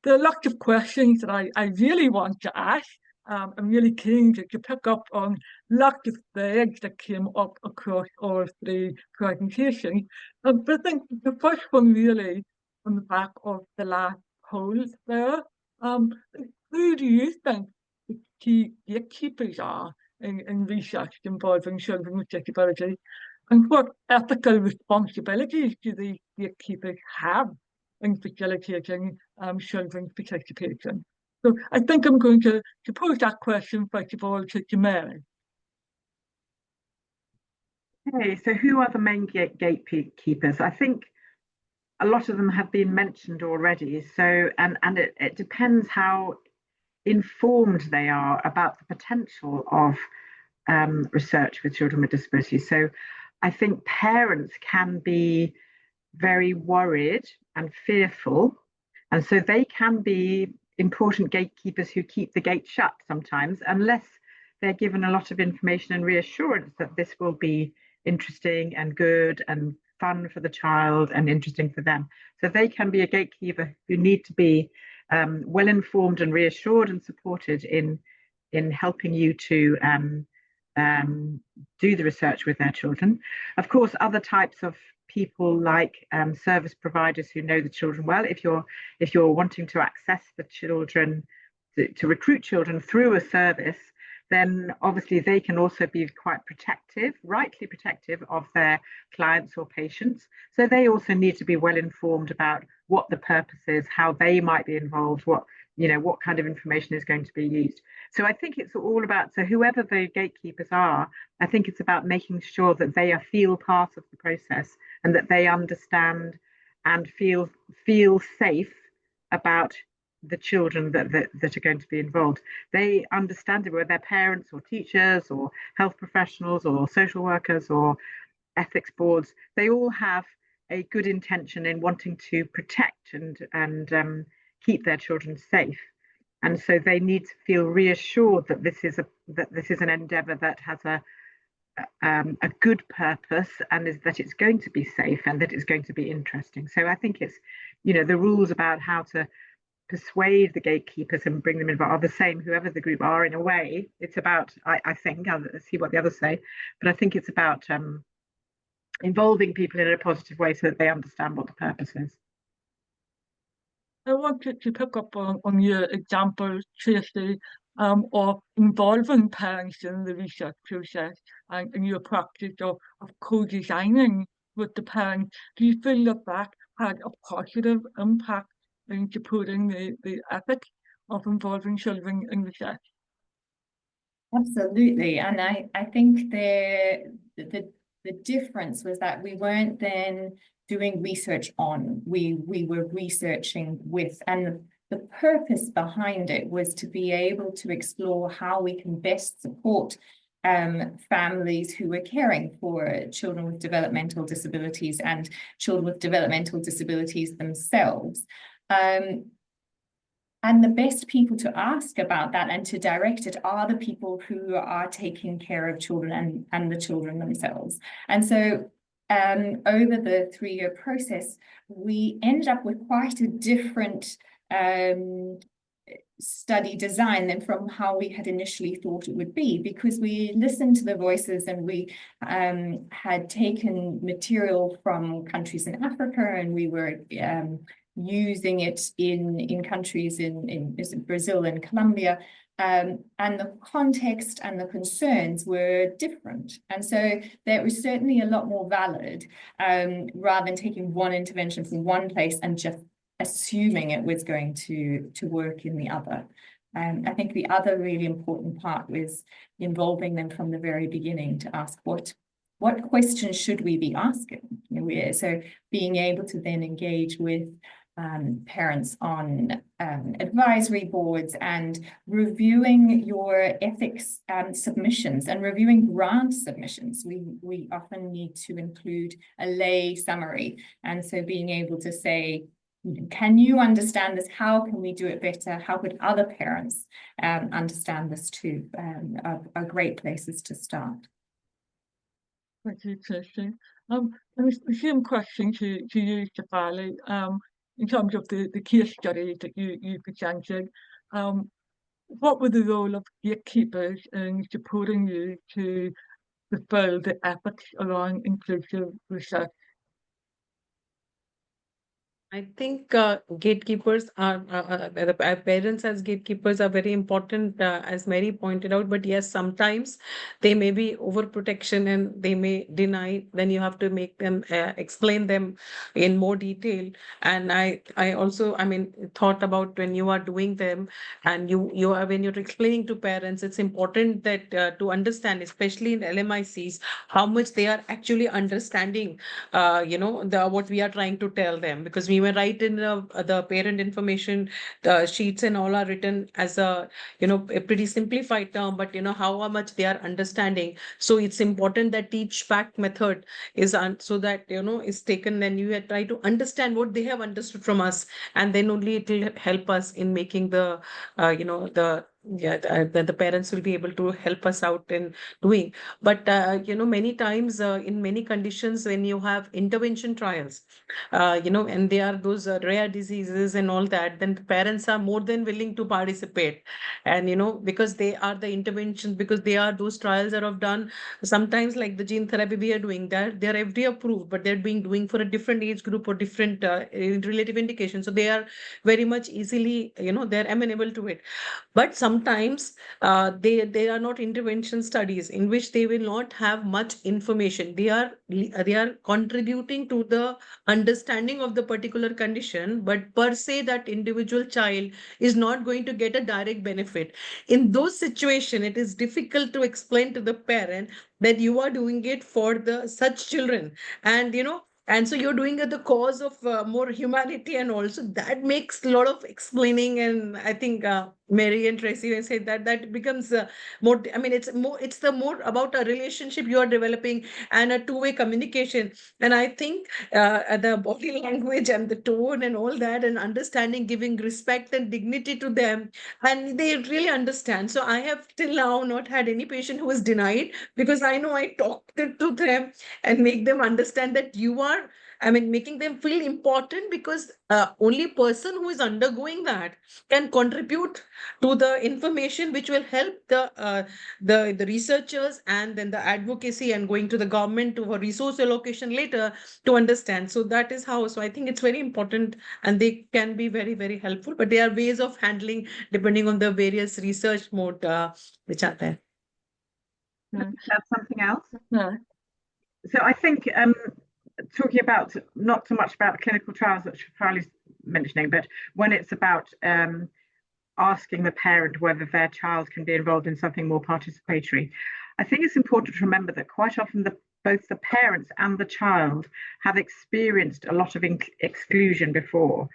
There are lots of questions that I really want to ask. I'm really keen to pick up on lots of threads that came up across all three presentations. But I think the first one really on the back of the last poll there, who do you think the key gatekeepers are in research involving children with disability? And what ethical responsibilities do these gatekeepers have in facilitating children's participation? So I think I'm going to pose that question first of all to Mary. Okay, so who are the main gatekeepers? I think a lot of them have been mentioned already. So, and it depends how informed they are about the potential of research with children with disabilities. So I think parents can be very worried and fearful, and so they can be important gatekeepers who keep the gate shut sometimes, unless they're given a lot of information and reassurance that this will be interesting and good and fun for the child and interesting for them. So they can be a gatekeeper who need to be well informed and reassured and supported in helping you to do the research with their children. Of course, other types of people like service providers who know the children well. If you're wanting to access the children, to recruit children through a service, then obviously they can also be quite protective, rightly protective of their clients or patients. So they also need to be well informed about what the purpose is, how they might be involved, what kind of information is going to be used. So I think it's all about, so whoever the gatekeepers are, I think it's about making sure that they feel part of the process and that they understand and feel safe about the children that are going to be involved. They understand it, whether they're parents or teachers or health professionals or social workers or ethics boards. They all have a good intention in wanting to protect and keep their children safe. And so they need to feel reassured that this is an endeavour that has a good purpose and is that it's going to be safe and that it's going to be interesting. So I think it's, the rules about how to persuade the gatekeepers and bring them involved are the same, whoever the group are, in a way. It's about, I think, I'll see what the others say, but I think it's about involving people in a positive way so that they understand what the purpose is. I wanted to pick up on your example, Tracy, of involving parents in the research process and your practice of co-designing with the parents. Do you feel that had a positive impact in supporting the ethics of involving children in research? Absolutely, and I think the difference was that we weren't then doing research on, we were researching with, and the purpose behind it was to be able to explore how we can best support families who were caring for children with developmental disabilities and children with developmental disabilities themselves. And the best people to ask about that and to direct it are the people who are taking care of children and the children themselves. And so over the 3-year process, we ended up with quite a different study design than from how we had initially thought it would be, because we listened to the voices and we had taken material from countries in Africa, and we were using it in countries in Brazil and Colombia, and the context and the concerns were different. And so that was certainly a lot more valid, rather than taking one intervention from one place and just assuming it was going to work in the other. I think the other really important part was involving them from the very beginning to ask what questions should we be asking? So being able to then engage with parents on advisory boards and reviewing your ethics submissions and reviewing grant submissions. We often need to include a lay summary. And so being able to say, can you understand this? How can we do it better? How could other parents understand this too? Are great places to start. Thank you, Kirsty. And the same question to you, Shefali, in terms of the case study that you presented. What were the role of gatekeepers in supporting you to fulfill the ethics around inclusive research? I think gatekeepers are the parents as gatekeepers are very important, as Mary pointed out. But yes, sometimes they may be overprotection and they may deny. Then you have to make them explain them in more detail. And I also, I mean, thought about when you are doing them and you are when you're explaining to parents, it's important that to understand, especially in LMICs, how much they are actually understanding, what we are trying to tell them, because we were right in the parent information sheets and all are written as a a pretty simplified term, but how much they are understanding. So it's important that teach back method is so that is taken, then you try to understand what they have understood from us, and then only it will help us in making the the parents will be able to help us out in doing. But many times in many conditions when you have intervention trials, and they are those rare diseases and all that, then the parents are more than willing to participate. And because they are the interventions, because they are those trials that have done sometimes, like the gene therapy we are doing, that they're FDA approved, but they're being doing for a different age group or different relative indication. So they are very much easily, they're amenable to it. But sometimes they are not intervention studies in which they will not have much information. They are contributing to the understanding of the particular condition, but per se that individual child is not going to get a direct benefit. In those situations, it is difficult to explain to the parent that you are doing it for the such children, and so you're doing it the cause of more humanity, and also that makes a lot of explaining. And I think Mary and Tracy said that becomes more. I mean, it's the more about a relationship you are developing and a two-way communication. And I think the body language and the tone and all that, and understanding, giving respect and dignity to them, and they really understand. So I have till now not had any patient who is denied, because I know I talked to them and make them understand that making them feel important, because only person who is undergoing that can contribute to the information which will help the researchers and then the advocacy and going to the government to a resource allocation later to understand. So that is how. So I think it's very important, and they can be very, very helpful, but there are ways of handling depending on the various research mode which are there. That's something else. No. So I think talking about not so much about the clinical trials that Shefali's mentioning, but when it's about asking the parent whether their child can be involved in something more participatory, I think it's important to remember that quite often both the parents and the child have experienced a lot of exclusion before.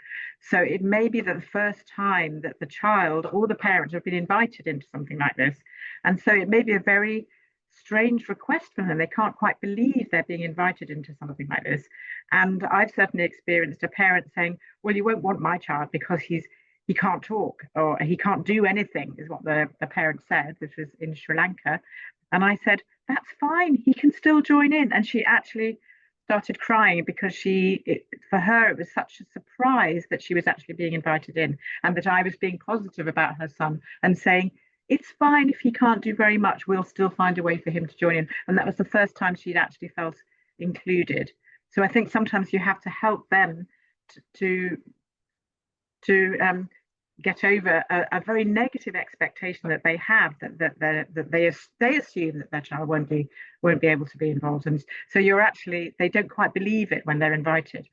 So it may be that the first time that the child or the parent have been invited into something like this, and so it may be a very strange request for them. They can't quite believe they're being invited into something like this. And I've certainly experienced a parent saying, well, you won't want my child because he can't talk or he can't do anything, is what the parent said. This was in Sri Lanka. And I said, that's fine, he can still join in. And she actually started crying because for her, it was such a surprise that she was actually being invited in, and that I was being positive about her son and saying, it's fine if he can't do very much, we'll still find a way for him to join in. And that was the first time she'd actually felt included. So I think sometimes you have to help them to get over a very negative expectation that they have, that they assume that their child won't be able to be involved. And so they don't quite believe it when they're invited.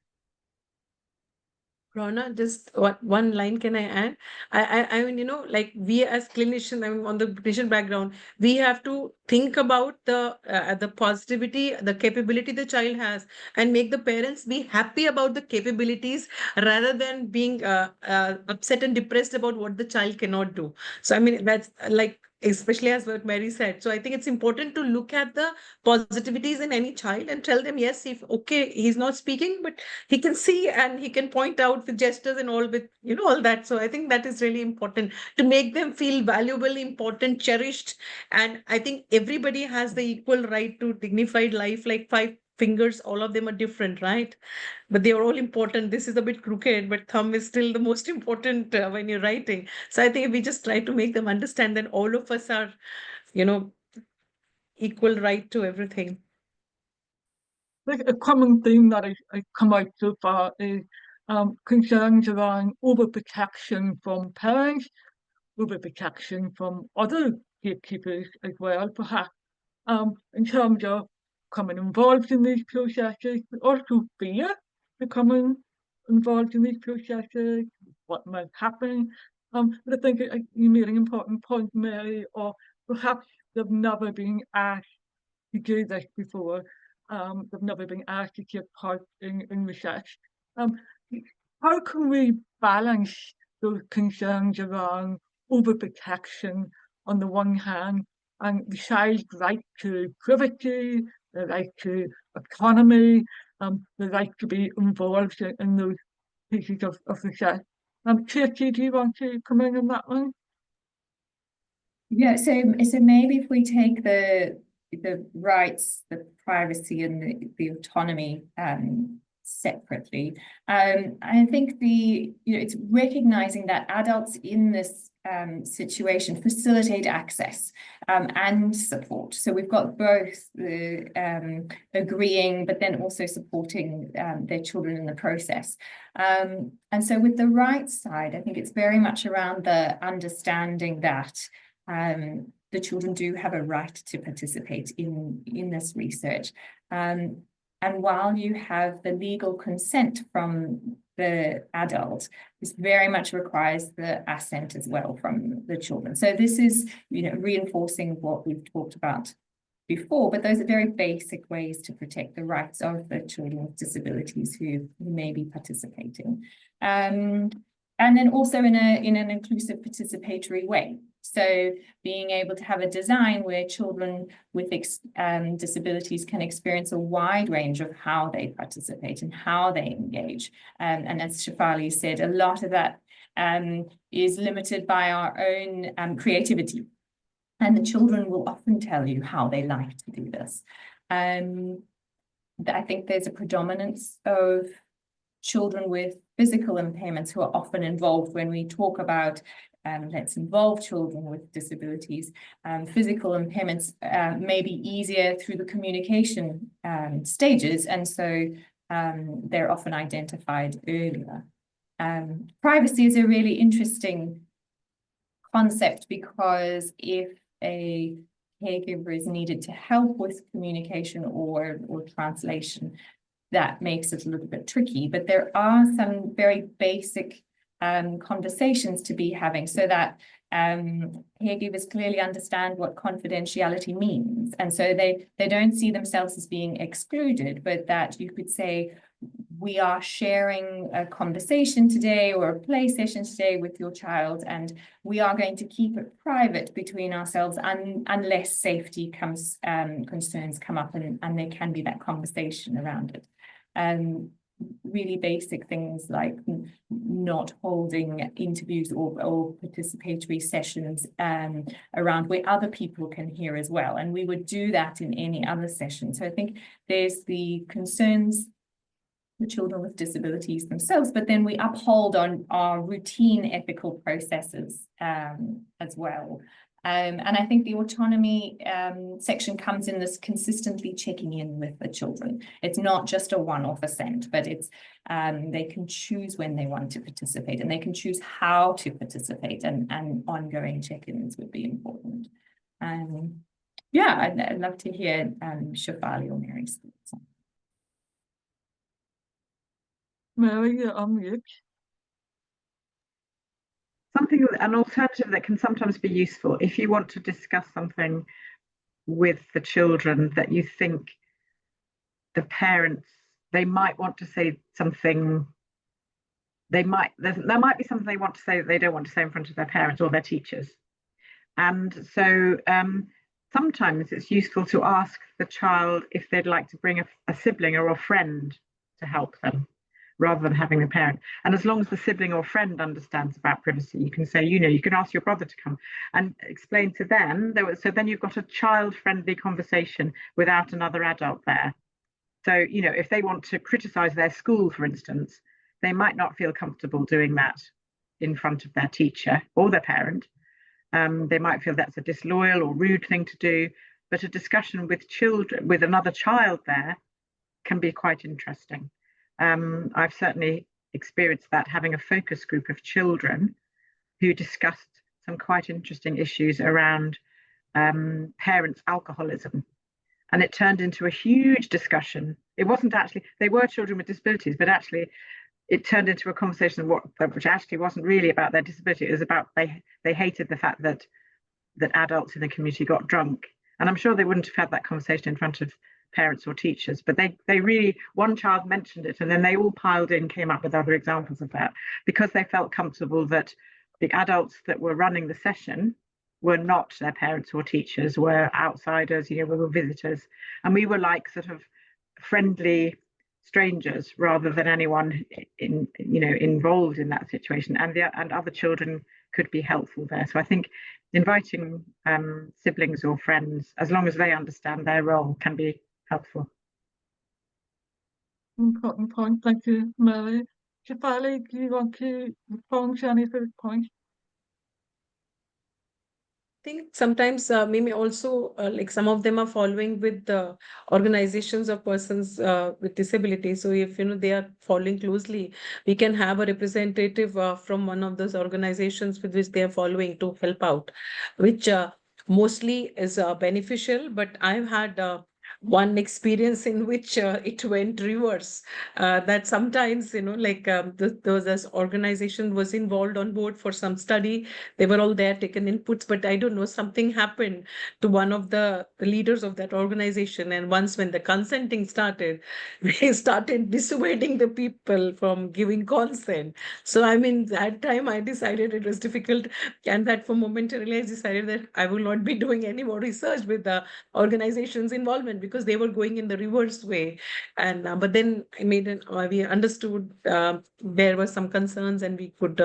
Rana, just one line can I add? I mean, like we as clinicians, I mean, on the clinician background, we have to think about the positivity, the capability the child has, and make the parents be happy about the capabilities rather than being upset and depressed about what the child cannot do. So I mean, that's like especially as what Mary said. So I think it's important to look at the positivities in any child and tell them, yes, if okay, he's not speaking, but he can see and he can point out with gestures and all with all that. So I think that is really important to make them feel valuable, important, cherished. And I think everybody has the equal right to dignified life, like 5 fingers, all of them are different, right? But they are all important. This is a bit crooked, but thumb is still the most important when you're writing. So I think if we just try to make them understand that all of us are you know equal right to everything. A common theme that I come out so far is concerns around overprotection from parents, overprotection from other gatekeepers as well, perhaps, in terms of becoming involved in these processes, but also fear becoming involved in these processes, what might happen. But I think you made an important point, Mary, or perhaps they've never been asked to do this before. They've never been asked to take part in research. How can we balance those concerns around overprotection on the one hand and the child's right to privacy, the right to autonomy, the right to be involved in those pieces of research? Tracy, do you want to come in on that one? Yeah, so maybe if we take the rights, the privacy, and the autonomy separately, I think it's recognizing that adults in this situation facilitate access and support. So we've got both the agreeing, but then also supporting their children in the process. And so with the rights side, I think it's very much around the understanding that the children do have a right to participate in this research. And while you have the legal consent from the adult, this very much requires the assent as well from the children. So this is, reinforcing what we've talked about before, but those are very basic ways to protect the rights of the children with disabilities who may be participating. And then also in an inclusive participatory way. So being able to have a design where children with disabilities can experience a wide range of how they participate and how they engage. And as Shefali said, a lot of that is limited by our own creativity. And the children will often tell you how they like to do this. I think there's a predominance of children with physical impairments who are often involved when we talk about let's involve children with disabilities. Physical impairments may be easier through the communication stages, and so they're often identified earlier. Privacy is a really interesting concept because if a caregiver is needed to help with communication or translation, that makes it a little bit tricky, but there are some very basic conversations to be having so that caregivers clearly understand what confidentiality means. And so they don't see themselves as being excluded, but that you could say, we are sharing a conversation today or a play session today with your child, and we are going to keep it private between ourselves unless safety concerns come up and there can be that conversation around it. Really basic things like not holding interviews or participatory sessions around where other people can hear as well. And we would do that in any other session. So I think there's the concerns for children with disabilities themselves, but then we uphold on our routine ethical processes as well. And I think the autonomy section comes in this consistently checking in with the children. It's not just a one-off assent, but it's they can choose when they want to participate and they can choose how to participate, and ongoing check-ins would be important. Yeah, I'd love to hear Shefali or Mary's thoughts on. Mary, you're on mute. an alternative that can sometimes be useful if you want to discuss something with the children that you think the parents, they might want to say something, there might be something they want to say that they don't want to say in front of their parents or their teachers. And so sometimes it's useful to ask the child if they'd like to bring a sibling or a friend to help them, rather than having a parent. And as long as the sibling or friend understands about privacy, you can say, you can ask your brother to come and explain to them. So then you've got a child-friendly conversation without another adult there. So, if they want to criticize their school, for instance, they might not feel comfortable doing that in front of their teacher or their parent. They might feel that's a disloyal or rude thing to do, but a discussion with children, with another child there, can be quite interesting. I've certainly experienced that, having a focus group of children who discussed some quite interesting issues around parents' alcoholism. And it turned into a huge discussion. It wasn't actually, they were children with disabilities, but actually it turned into a conversation which actually wasn't really about their disability. It was about they hated the fact that adults in the community got drunk. And I'm sure they wouldn't have had that conversation in front of parents or teachers, but they really, one child mentioned it, and then they all piled in, came up with other examples of that, because they felt comfortable that the adults that were running the session were not their parents or teachers, were outsiders, we were visitors, and we were like sort of friendly strangers rather than anyone involved in that situation, and other children could be helpful there. So I think inviting siblings or friends, as long as they understand their role, can be helpful. Important point. Thank you, Mary. Shefali, do you want to respond to any of those points? I think sometimes maybe also like some of them are following with the organizations of persons with disabilities. So if they are following closely, we can have a representative from one of those organizations with which they are following to help out, which mostly is beneficial. But I've had one experience in which it went reverse. That sometimes this organization was involved on board for some study. They were all there, taken inputs, but I don't know, something happened to one of the leaders of that organization. And once when the consenting started, they started dissuading the people from giving consent. So I mean, that time I decided it was difficult, and that for momentarily I decided that I will not be doing any more research with the organization's involvement, because they were going in the reverse way. And but then I made we understood there were some concerns, and we could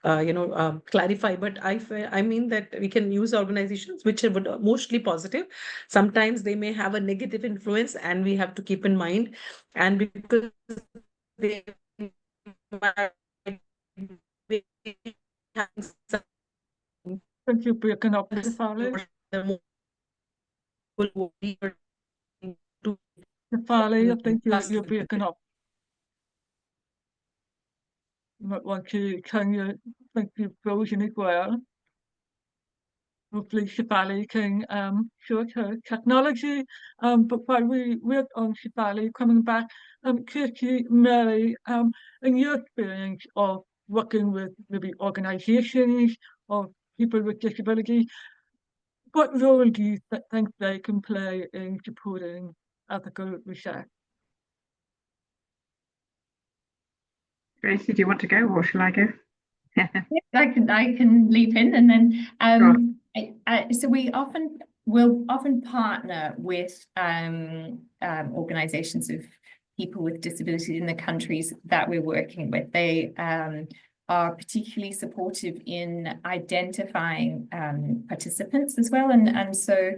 clarify. But I mean that we can use organizations which are mostly positive. Sometimes they may have a negative influence, and we have to keep in mind. And because they might be having some Thank you, breaking up, Shefali. Shefali, I think you're breaking up. You might want to turn your, think you've frozen as well. Hopefully Shefali can show her technology. But while we work on Shefali, coming back, Kirsty, Mary, in your experience of working with maybe organizations or people with disabilities, what role do you think they can play in supporting ethical research? Gracie, do you want to go, or shall I go? Yes, I can leap in, and then so we will often partner with organizations of people with disabilities in the countries that we're working with. They are particularly supportive in identifying participants as well, and so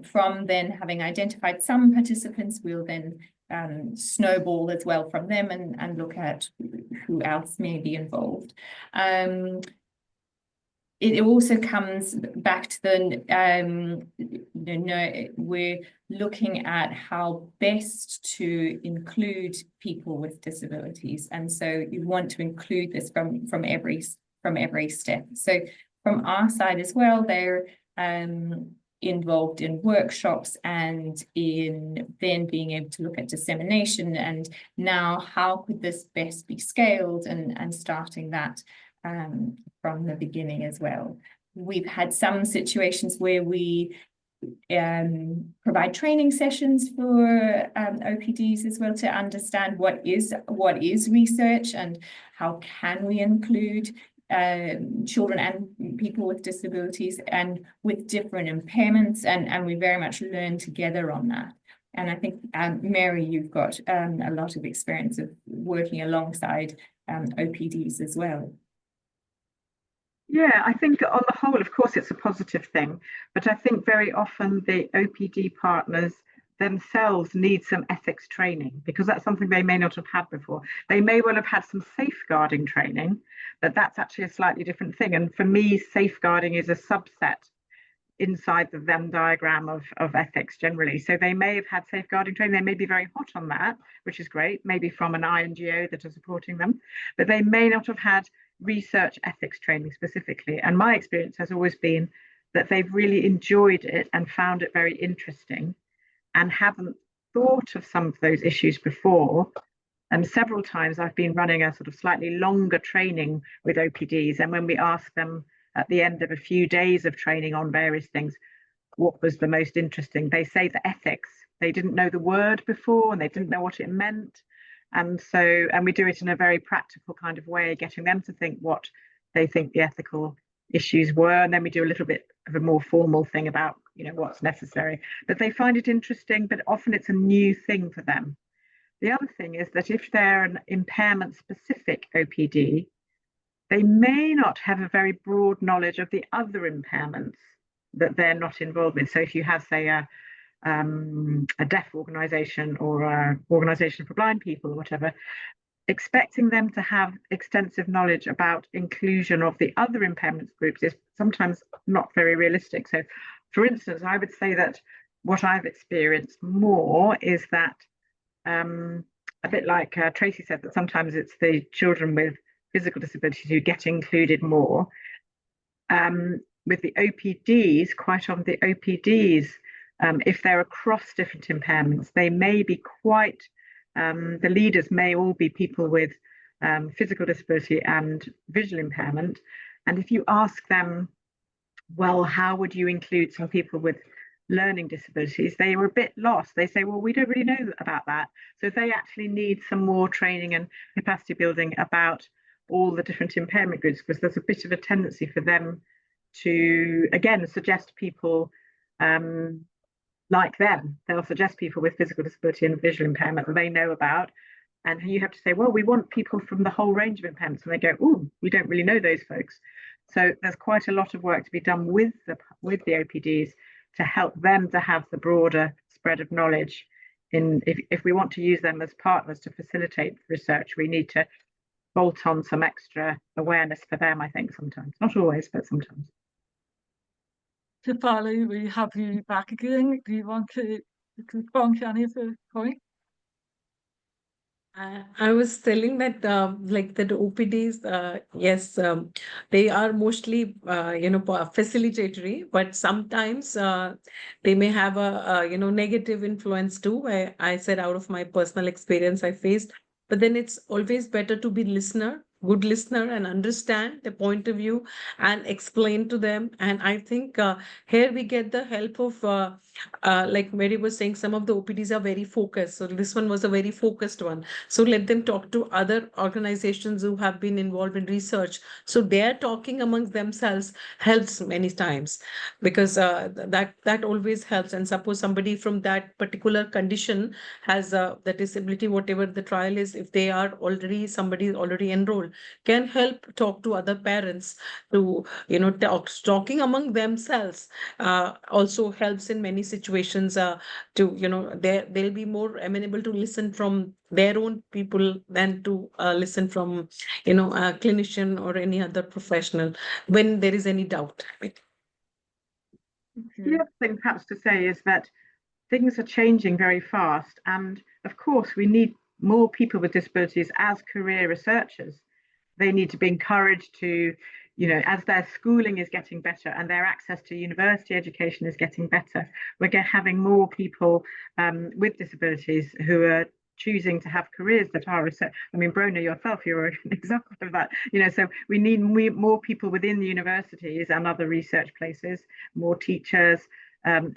from then having identified some participants, we'll then snowball as well from them and look at who else may be involved. It also comes back to the we're looking at how best to include people with disabilities, and so you want to include this from every step. So from our side as well, they're involved in workshops and in then being able to look at dissemination, and now how could this best be scaled, and starting that from the beginning as well. We've had some situations where we provide training sessions for OPDs as well to understand what is research and how can we include children and people with disabilities and with different impairments, and we very much learn together on that. And I think, Mary, you've got a lot of experience of working alongside OPDs as well. Yeah, I think on the whole, of course, it's a positive thing, but I think very often the OPD partners themselves need some ethics training, because that's something they may not have had before. They may well have had some safeguarding training, but that's actually a slightly different thing. And for me, safeguarding is a subset inside the Venn diagram of ethics generally. So they may have had safeguarding training, they may be very hot on that, which is great, maybe from an INGO that are supporting them, but they may not have had research ethics training specifically. And my experience has always been that they've really enjoyed it and found it very interesting and haven't thought of some of those issues before. And several times I've been running a sort of slightly longer training with OPDs, and when we ask them at the end of a few days of training on various things, what was the most interesting, they say the ethics. They didn't know the word before and they didn't know what it meant. And we do it in a very practical kind of way, getting them to think what they think the ethical issues were. And then we do a little bit of a more formal thing about, what's necessary. But they find it interesting, but often it's a new thing for them. The other thing is that if they're an impairment-specific OPD, they may not have a very broad knowledge of the other impairments that they're not involved with. So if you have, say, a deaf organisation or an organisation for blind people or whatever, expecting them to have extensive knowledge about inclusion of the other impairments groups is sometimes not very realistic. So, for instance, I would say that what I've experienced more is that a bit like Tracy said, that sometimes it's the children with physical disabilities who get included more. With the OPDs, quite often the OPDs, if they're across different impairments, they may be quite, the leaders may all be people with physical disability and visual impairment. And if you ask them, well, how would you include some people with learning disabilities, they were a bit lost. They say, well, we don't really know about that. So they actually need some more training and capacity building about all the different impairment groups, because there's a bit of a tendency for them to, again, suggest people like them. They'll suggest people with physical disability and visual impairment that they know about. And you have to say, well, we want people from the whole range of impairments. And they go, oh, we don't really know those folks. So there's quite a lot of work to be done with the OPDs to help them to have the broader spread of knowledge. If we want to use them as partners to facilitate research, we need to bolt on some extra awareness for them, I think, sometimes. Not always, but sometimes. Shefali, we have you back again. Do you want to respond to any of the points? I was telling that like that OPDs, yes, they are mostly facilitatory, but sometimes they may have a negative influence too. I said out of my personal experience I faced, but then it's always better to be good listener, and understand the point of view and explain to them. And I think here we get the help of like Mary was saying, some of the OPDs are very focused. So this one was a very focused one. So let them talk to other organizations who have been involved in research. So their talking amongst themselves helps many times, because that always helps. And suppose somebody from that particular condition has the disability, whatever the trial is, if they are somebody already enrolled, can help talk to other parents to, talking among themselves also helps in many situations to, they'll be more amenable to listen from their own people than to listen from, a clinician or any other professional when there is any doubt. The other thing perhaps to say is that things are changing very fast. And of course, we need more people with disabilities as career researchers. They need to be encouraged to, as their schooling is getting better and their access to university education is getting better, we're having more people with disabilities who are choosing to have careers that are research. I mean, Brona, yourself, you're an example of that. So we need more people within the universities and other research places, more teachers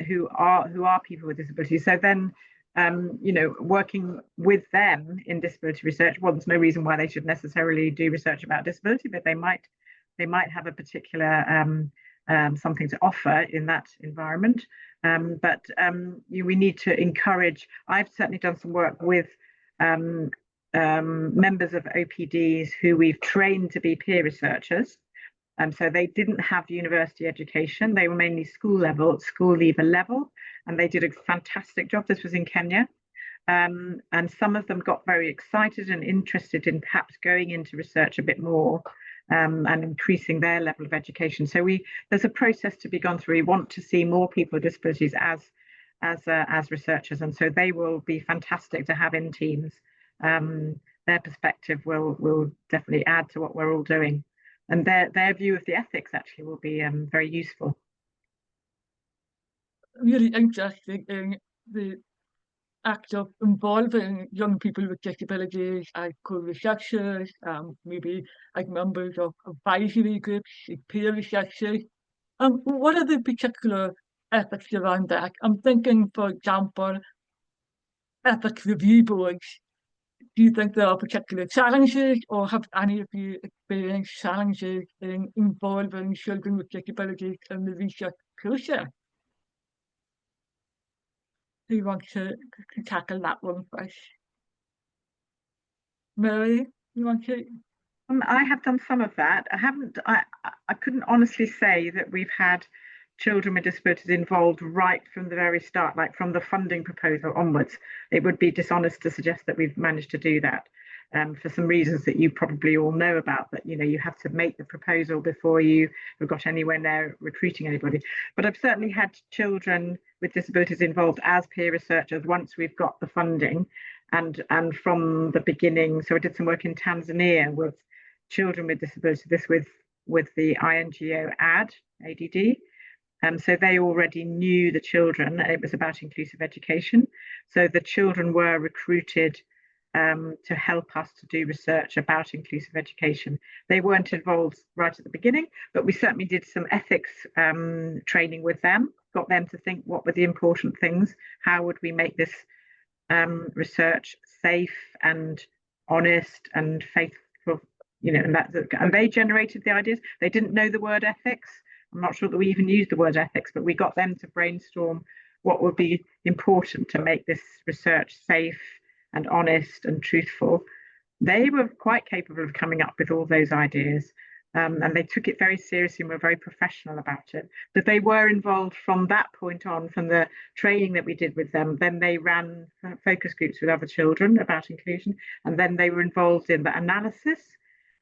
who are people with disabilities. So then, working with them in disability research, well, there's no reason why they should necessarily do research about disability, but they might have a particular something to offer in that environment. But we need to encourage. I've certainly done some work with members of OPDs who we've trained to be peer researchers. So they didn't have university education. They were mainly school leaver level, and they did a fantastic job. This was in Kenya. And some of them got very excited and interested in perhaps going into research a bit more and increasing their level of education. So there's a process to be gone through. We want to see more people with disabilities as researchers, and so they will be fantastic to have in teams. Their perspective will definitely add to what we're all doing, and their view of the ethics actually will be very useful. Really interesting in the act of involving young people with disabilities as co-researchers, maybe as members of advisory groups, peer researchers. What are the particular ethics around that? I'm thinking, for example, ethics review boards. Do you think there are particular challenges, or have any of you experienced challenges in involving children with disabilities in the research process? Do you want to tackle that one first? Mary, you want to? I have done some of that. I couldn't honestly say that we've had children with disabilities involved right from the very start, like from the funding proposal onwards. It would be dishonest to suggest that we've managed to do that for some reasons that you probably all know about, that you have to make the proposal before you have got anywhere near recruiting anybody. But I've certainly had children with disabilities involved as peer researchers once we've got the funding, and from the beginning. So I did some work in Tanzania with children with disabilities, this with the INGO ADD. So they already knew the children, and it was about inclusive education. So the children were recruited to help us to do research about inclusive education. They weren't involved right at the beginning, but we certainly did some ethics training with them, got them to think what were the important things, how would we make this research safe and honest and faithful, and they generated the ideas. They didn't know the word ethics. I'm not sure that we even used the word ethics, but we got them to brainstorm what would be important to make this research safe and honest and truthful. They were quite capable of coming up with all those ideas, and they took it very seriously and were very professional about it. But they were involved from that point on, from the training that we did with them. Then they ran focus groups with other children about inclusion, and then they were involved in the analysis,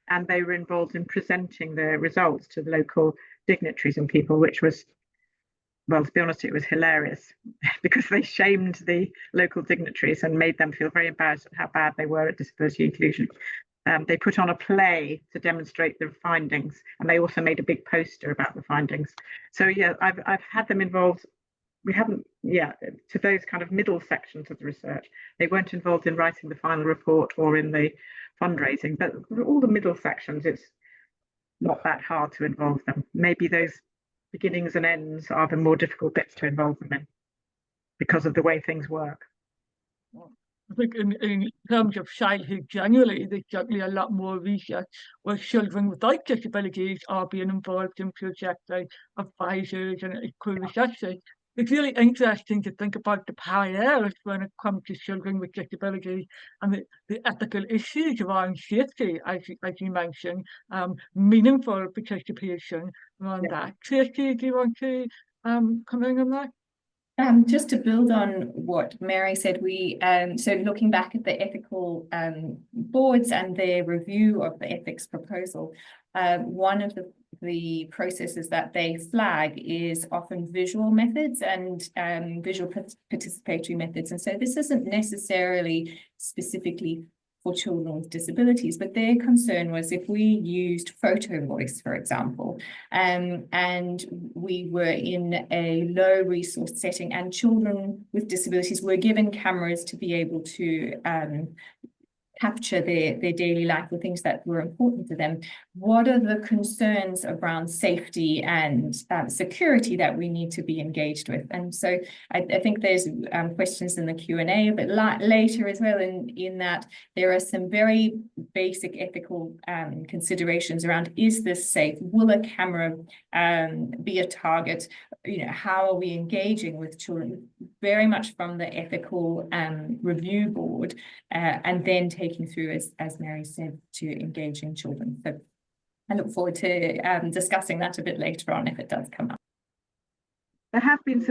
and they were involved in presenting the results to the local dignitaries and people, which was, well, to be honest, it was hilarious because they shamed the local dignitaries and made them feel very embarrassed at how bad they were at disability inclusion. They put on a play to demonstrate the findings, and they also made a big poster about the findings. So yeah, I've had them involved. We haven't, to those kind of middle sections of the research. They weren't involved in writing the final report or in the fundraising, but all the middle sections, it's not that hard to involve them. Maybe those beginnings and ends are the more difficult bits to involve them in because of the way things work. I think in terms of childhood generally, there's certainly a lot more research where children without disabilities are being involved in projects like advisors and co-researchers. It's really interesting to think about the parallels when it comes to children with disabilities and the ethical issues around safety, as you mentioned, meaningful participation around that. Tracy, do you want to come in on that? Just to build on what Mary said, so looking back at the ethical boards and their review of the ethics proposal, one of the processes that they flag is often visual methods and visual participatory methods. And so this isn't necessarily specifically for children with disabilities, but their concern was if we used photo voice, for example, and we were in a low resource setting and children with disabilities were given cameras to be able to capture their daily life, the things that were important to them. What are the concerns around safety and security that we need to be engaged with? And so I think there's questions in the Q&A, but later as well in that there are some very basic ethical considerations around, is this safe? Will a camera be a target? You know, how are we engaging with children? Very much from the ethical review board, and then taking through, as Mary said, to engaging children. So I look forward to discussing that a bit later on if it does come up. There have been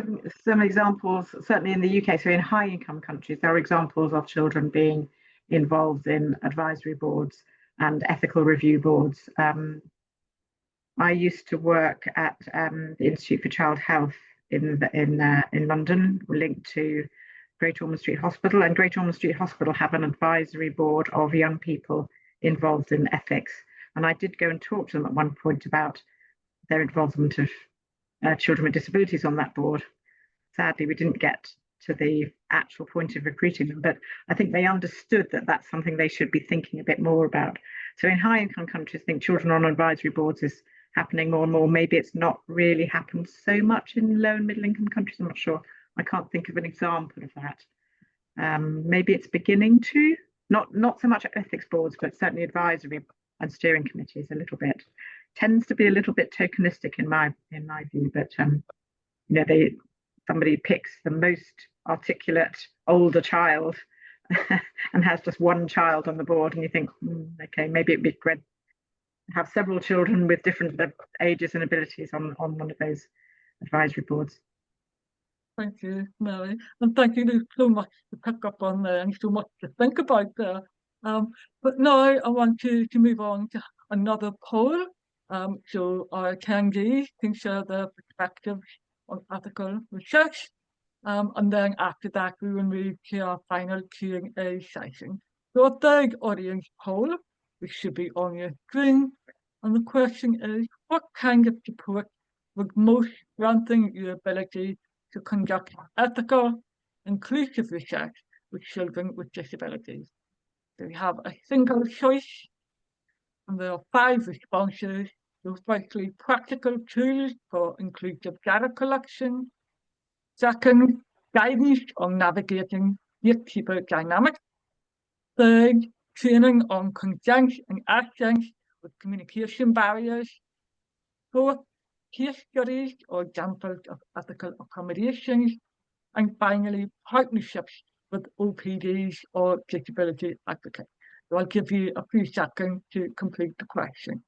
some examples, certainly in the UK, so in high income countries, there are examples of children being involved in advisory boards and ethical review boards. I used to work at the Institute for Child Health in London, linked to Great Ormond Street Hospital, and Great Ormond Street Hospital have an advisory board of young people involved in ethics. And I did go and talk to them at one point about their involvement of children with disabilities on that board. Sadly, we didn't get to the actual point of recruiting them, but I think they understood that that's something they should be thinking a bit more about. So in high income countries, I think children on advisory boards is happening more and more. Maybe it's not really happened so much in low and middle income countries. I'm not sure. I can't think of an example of that. Maybe it's beginning to, not so much at ethics boards, but certainly advisory and steering committees a little bit. Tends to be a little bit tokenistic in my view, but you know, somebody picks the most articulate older child and has just one child on the board, and you think, okay, maybe it'd be great to have several children with different ages and abilities on one of those advisory boards. Thank you, Mary, and thank you so much to pick up on there and so much to think about there. But now I want to move on to another poll, so our attendees can share their perspectives on ethical research, and then after that we will move to our final Q&A session. So a third audience poll, which should be on your screen, and the question is, what kind of support would most strengthen your ability to conduct ethical, inclusive research with children with disabilities? So we have a single choice, and there are 5 responses. So firstly, practical tools for inclusive data collection. Second, guidance on navigating gatekeeper dynamics. Third, training on consent and access with communication barriers. Fourth, case studies or examples of ethical accommodations. And finally, partnerships with OPDs or disability advocates. So I'll give you a few seconds to complete the question.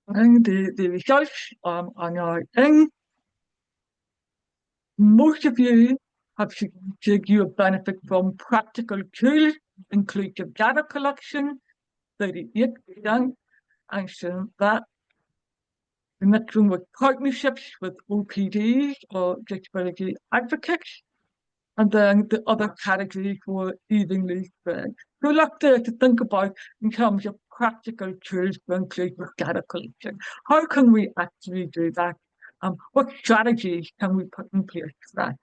And the results are now in. Most of you have suggested you benefit from practical tools, inclusive data collection, 38%, and so that. The next one was partnerships with OPDs or disability advocates, and then the other categories were evenly spread. So look there to think about in terms of practical tools for inclusive data collection. How can we actually do that? What strategies can we put in place for that?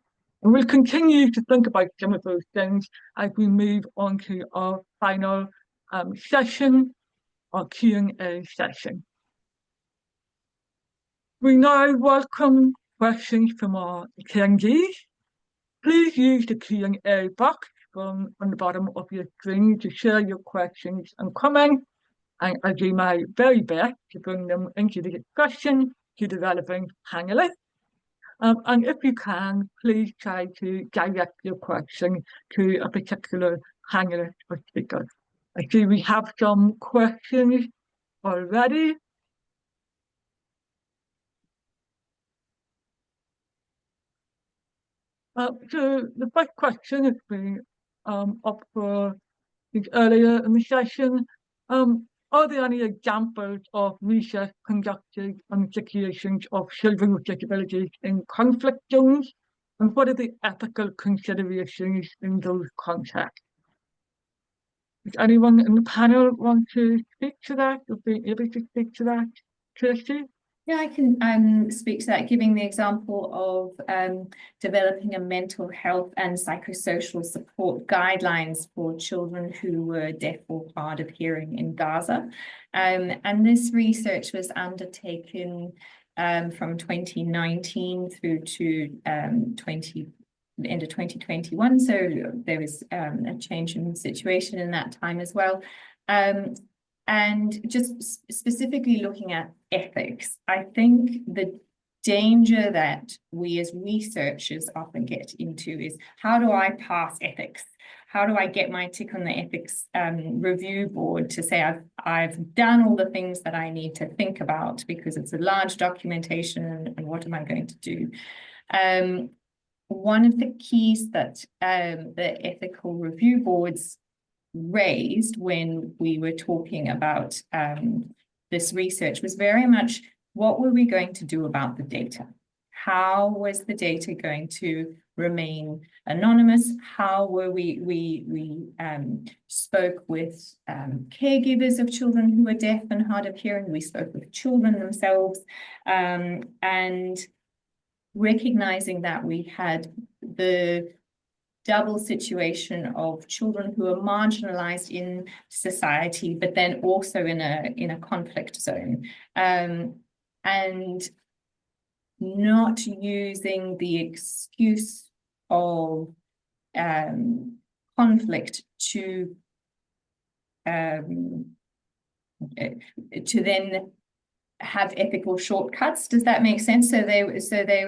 And we'll continue to think about some of those things as we move on to our final session, our Q&A session. We now welcome questions from our attendees. Please use the Q&A box on the bottom of your screen to share your questions and comments, and I'll do my very best to bring them into the discussion to the relevant panelists. And if you can, please try to direct your question to a particular panelist or speaker. I see we have some questions already. So the first question has been up for earlier in the session. Are there any examples of research conducted on situations of children with disabilities in conflict zones? And what are the ethical considerations in those contexts? Does anyone in the panel want to speak to that or be able to speak to that? Kirsty? Yeah, I can speak to that, giving the example of developing a mental health and psychosocial support guidelines for children who were deaf or hard of hearing in Gaza. And this research was undertaken from 2019 through to the end of 2021. So there was a change in the situation in that time as well. And just specifically looking at ethics, I think the danger that we as researchers often get into is, how do I pass ethics? How do I get my tick on the ethics review board to say I've done all the things that I need to think about, because it's a large documentation, and what am I going to do? One of the keys that the ethical review boards raised when we were talking about this research was very much, what were we going to do about the data? How was the data going to remain anonymous? How were we spoke with caregivers of children who were deaf and hard of hearing. We spoke with children themselves, and recognizing that we had the double situation of children who are marginalized in society, but then also in a conflict zone, and not using the excuse of conflict to then have ethical shortcuts. Does that make sense? So they were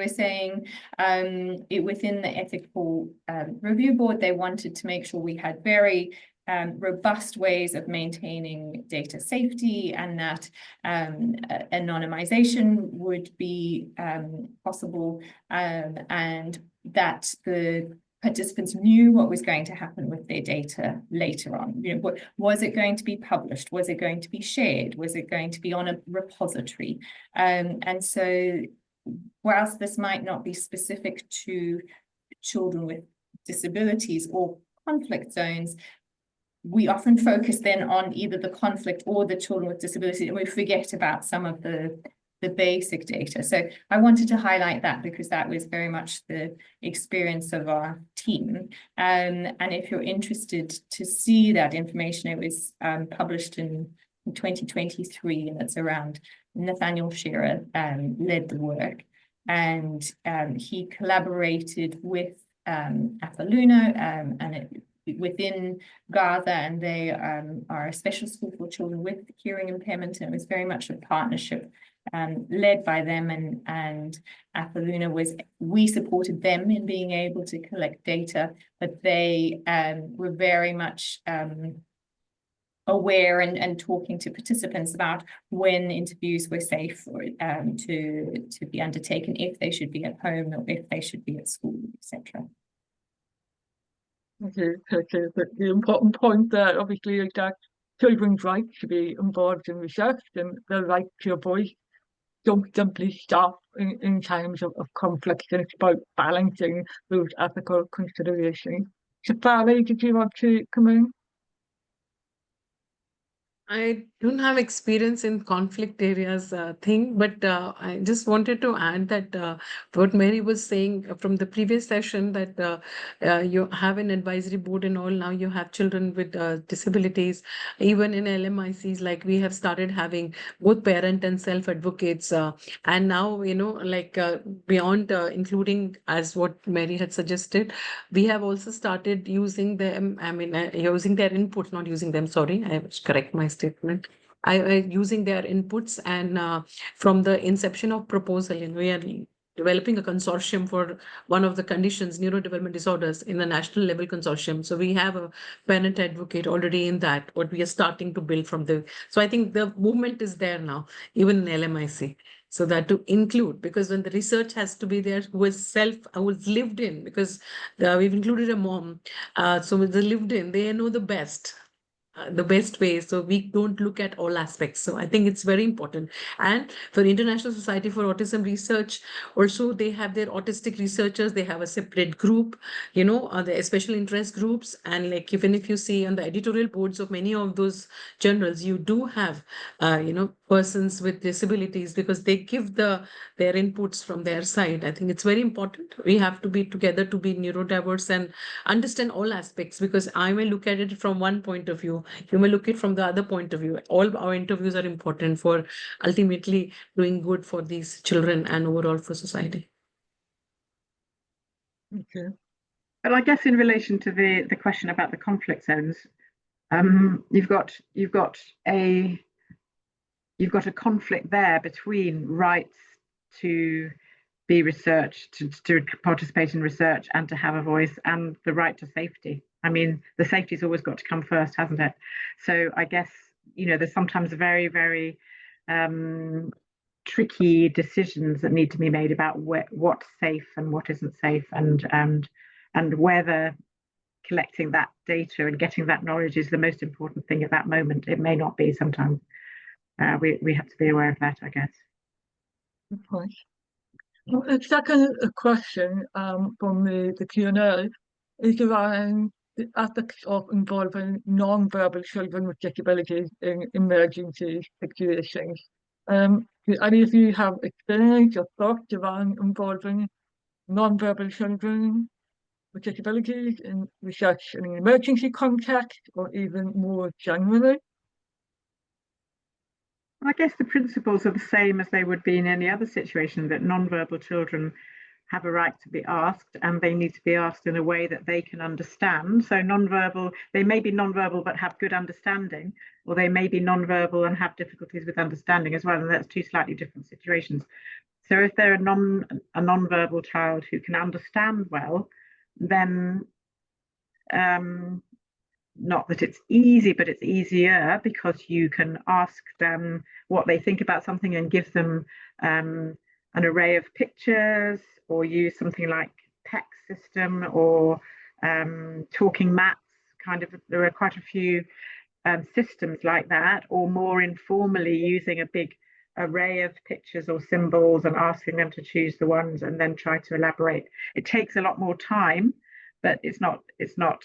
saying within the ethical review board, they wanted to make sure we had very robust ways of maintaining data safety, and that anonymization would be possible, and that the participants knew what was going to happen with their data later on. You know, was it going to be published? Was it going to be shared? Was it going to be on a repository? And so, whilst this might not be specific to children with disabilities or conflict zones, we often focus then on either the conflict or the children with disabilities, and we forget about some of the basic data. So I wanted to highlight that, because that was very much the experience of our team. And if you're interested to see that information, it was published in 2023, and it's around Nathaniel Shearer led the work, and he collaborated with Apoluna and within Gaza, and they are a special school for children with hearing impairment, and it was very much a partnership led by them, and Apoluna we supported them in being able to collect data, but they were very much aware and talking to participants about when interviews were safe to be undertaken, if they should be at home or if they should be at school, etc. Okay. The important point there, obviously, is that children's right to be involved in research, and their right to a voice don't simply stop in times of conflict, and it's about balancing those ethical considerations. Shafali, did you want to come in? I don't have experience in conflict areas thing, but I just wanted to add that what Mary was saying from the previous session, that you have an advisory board and all. Now you have children with disabilities. Even in LMICs, like we have started having both parent and self advocates, and now like beyond including, as what Mary had suggested, we have also started using them. I mean, using their inputs, not using them. Sorry, I should correct my statement. Using their inputs, and from the inception of proposal, we are developing a consortium for one of the conditions, neurodevelopment disorders, in the national level consortium. So we have a parent advocate already in that, what we are starting to build from the. So I think the movement is there now, even in LMIC. So that to include, because when the research has to be there, who is lived in, because we've included a mom, so with the lived in, they know the best way. So we don't look at all aspects. So I think it's very important. And for International Society for Autism Research, also they have their autistic researchers. They have a separate group, the special interest groups. And like even if you see on the editorial boards of many of those journals, you do have, persons with disabilities, because they give their inputs from their side. I think it's very important. We have to be together to be neurodiverse and understand all aspects, because I may look at it from one point of view, you may look at it from the other point of view. All our interviews are important for ultimately doing good for these children and overall for society. Okay. But I guess in relation to the question about the conflict zones, you've got a conflict there between rights to be researched, to participate in research and to have a voice, and the right to safety. I mean, the safety's always got to come first, hasn't it? So I guess, there's sometimes very, very tricky decisions that need to be made about what's safe and what isn't safe, and whether collecting that data and getting that knowledge is the most important thing at that moment. It may not be sometimes. We have to be aware of that, I guess. Good point. Well, a second question from the Q&A is around the ethics of involving non-verbal children with disabilities in emergency situations. Do any of you have experience or thoughts around involving non-verbal children with disabilities in research in an emergency context, or even more generally? I guess the principles are the same as they would be in any other situation, that non-verbal children have a right to be asked, and they need to be asked in a way that they can understand. So they may be non-verbal but have good understanding, or they may be non-verbal and have difficulties with understanding as well, and that's two slightly different situations. So if they're a non-verbal child who can understand well, then not that it's easy, but it's easier because you can ask them what they think about something and give them an array of pictures, or use something like PEC system or talking maps. There are quite a few systems like that, or more informally using a big array of pictures or symbols and asking them to choose the ones and then try to elaborate. It takes a lot more time, but it's not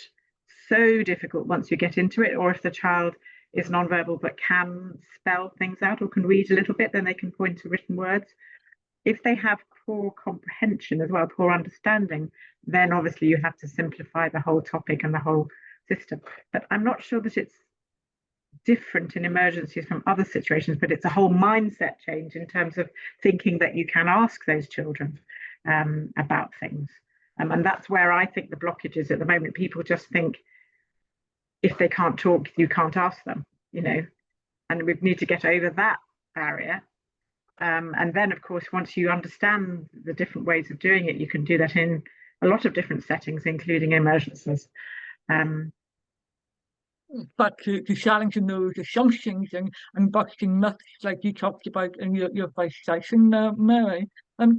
so difficult once you get into it. Or if the child is nonverbal but can spell things out or can read a little bit, then they can point to written words. If they have poor comprehension as well, poor understanding, then obviously you have to simplify the whole topic and the whole system. But I'm not sure that it's different in emergencies from other situations, but it's a whole mindset change in terms of thinking that you can ask those children about things. And that's where I think the blockage is at the moment. People just think if they can't talk, you can't ask them, and we need to get over that barrier. And then, of course, once you understand the different ways of doing it, you can do that in a lot of different settings, including emergencies. But to challenging those assumptions and busting myths like you talked about in your first session, Mary.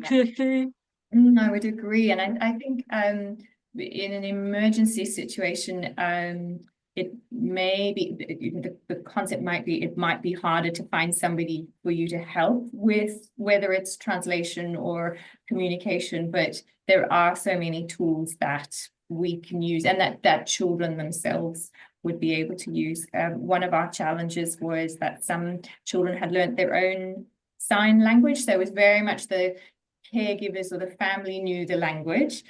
Tracy? I would agree. And I think in an emergency situation, it may be, the concept might be, it might be harder to find somebody for you to help with, whether it's translation or communication, but there are so many tools that we can use and that children themselves would be able to use. One of our challenges was that some children had learned their own sign language. So it was very much the caregivers or the family knew the language.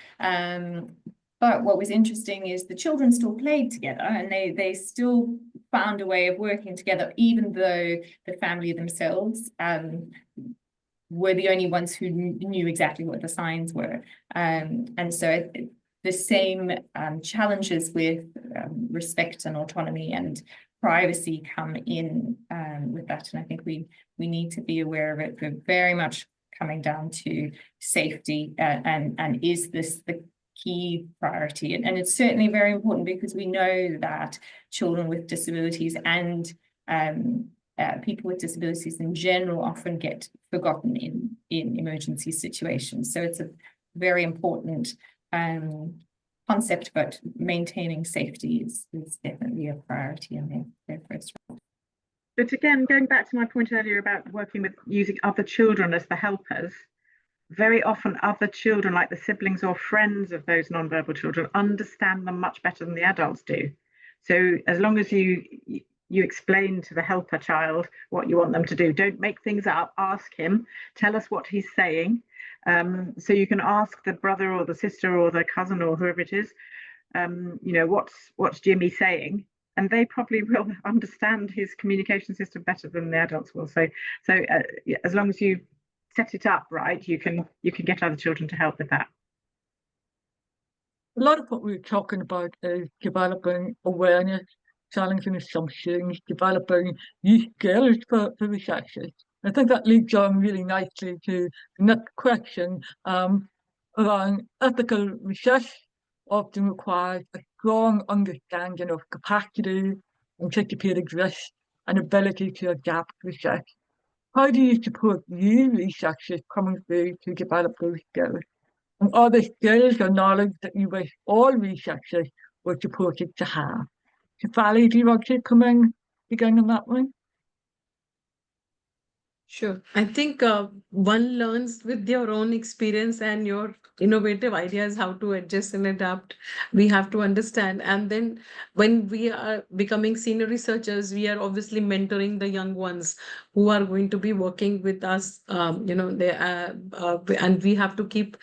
But what was interesting is the children still played together, and they still found a way of working together, even though the family themselves were the only ones who knew exactly what the signs were. And so the same challenges with respect and autonomy and privacy come in with that. And I think we need to be aware of it. We're very much coming down to safety and is this the key priority? And it's certainly very important because we know that children with disabilities and people with disabilities in general often get forgotten in emergency situations. So it's a very important concept, but maintaining safety is definitely a priority in their first role. But again, going back to my point earlier about working with using other children as the helpers, very often other children, like the siblings or friends of those nonverbal children, understand them much better than the adults do. So as long as you explain to the helper child what you want them to do, don't make things up, ask him, tell us what he's saying. So you can ask the brother or the sister or the cousin or whoever it is, what's Jimmy saying? And they probably will understand his communication system better than the adults will. So as long as you set it up right, you can get other children to help with that. A lot of what we're talking about is developing awareness, challenging assumptions, developing new skills for researchers. I think that leads on really nicely to the next question around ethical research. Often requires a strong understanding of capacity, anticipated risk, and ability to adapt research. How do you support new researchers coming through to develop those skills? And are there skills or knowledge that you wish all researchers were supported to have? Shefali, do you want to come in again on that one? Sure. I think one learns with your own experience and your innovative ideas how to adjust and adapt. We have to understand. And then when we are becoming senior researchers, we are obviously mentoring the young ones who are going to be working with us, and we have to keep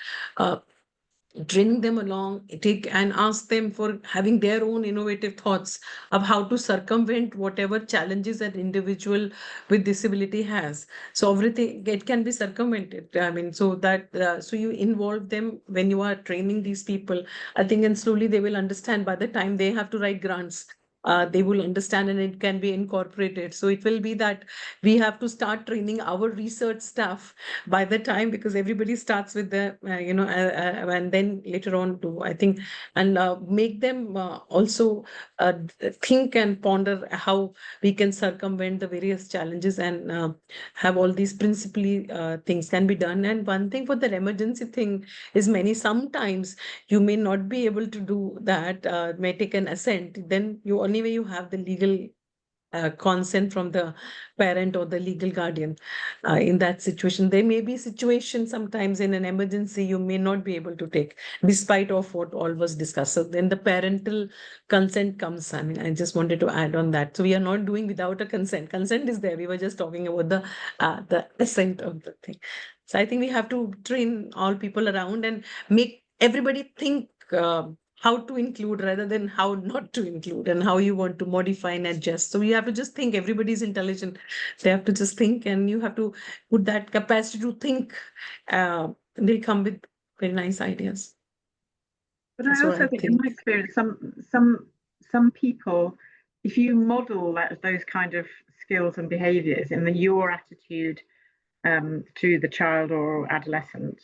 training them along, take and ask them for having their own innovative thoughts of how to circumvent whatever challenges an individual with disability has. So everything, it can be circumvented. I mean, so that so you involve them when you are training these people, I think, and slowly they will understand. By the time they have to write grants, they will understand and it can be incorporated. So it will be that we have to start training our research staff by the time, because everybody starts with the, and then later on to, I think, and make them also think and ponder how we can circumvent the various challenges and have all these principally things can be done. And one thing for the emergency thing is sometimes you may not be able to do that, may take an assent, then you only way you have the legal consent from the parent or the legal guardian. In that situation, there may be situations sometimes in an emergency you may not be able to take, despite of what all was discussed. So then the parental consent comes. I mean, I just wanted to add on that. So we are not doing without a consent. Consent is there. We were just talking about the assent of the thing. So I think we have to train all people around and make everybody think how to include rather than how not to include, and how you want to modify and adjust. So you have to just think. Everybody's intelligent. They have to just think, and you have to put that capacity to think. They come with very nice ideas. But That's I what also think, in my experience, some people, if you model those kind of skills and behaviours in your attitude to the child or adolescent,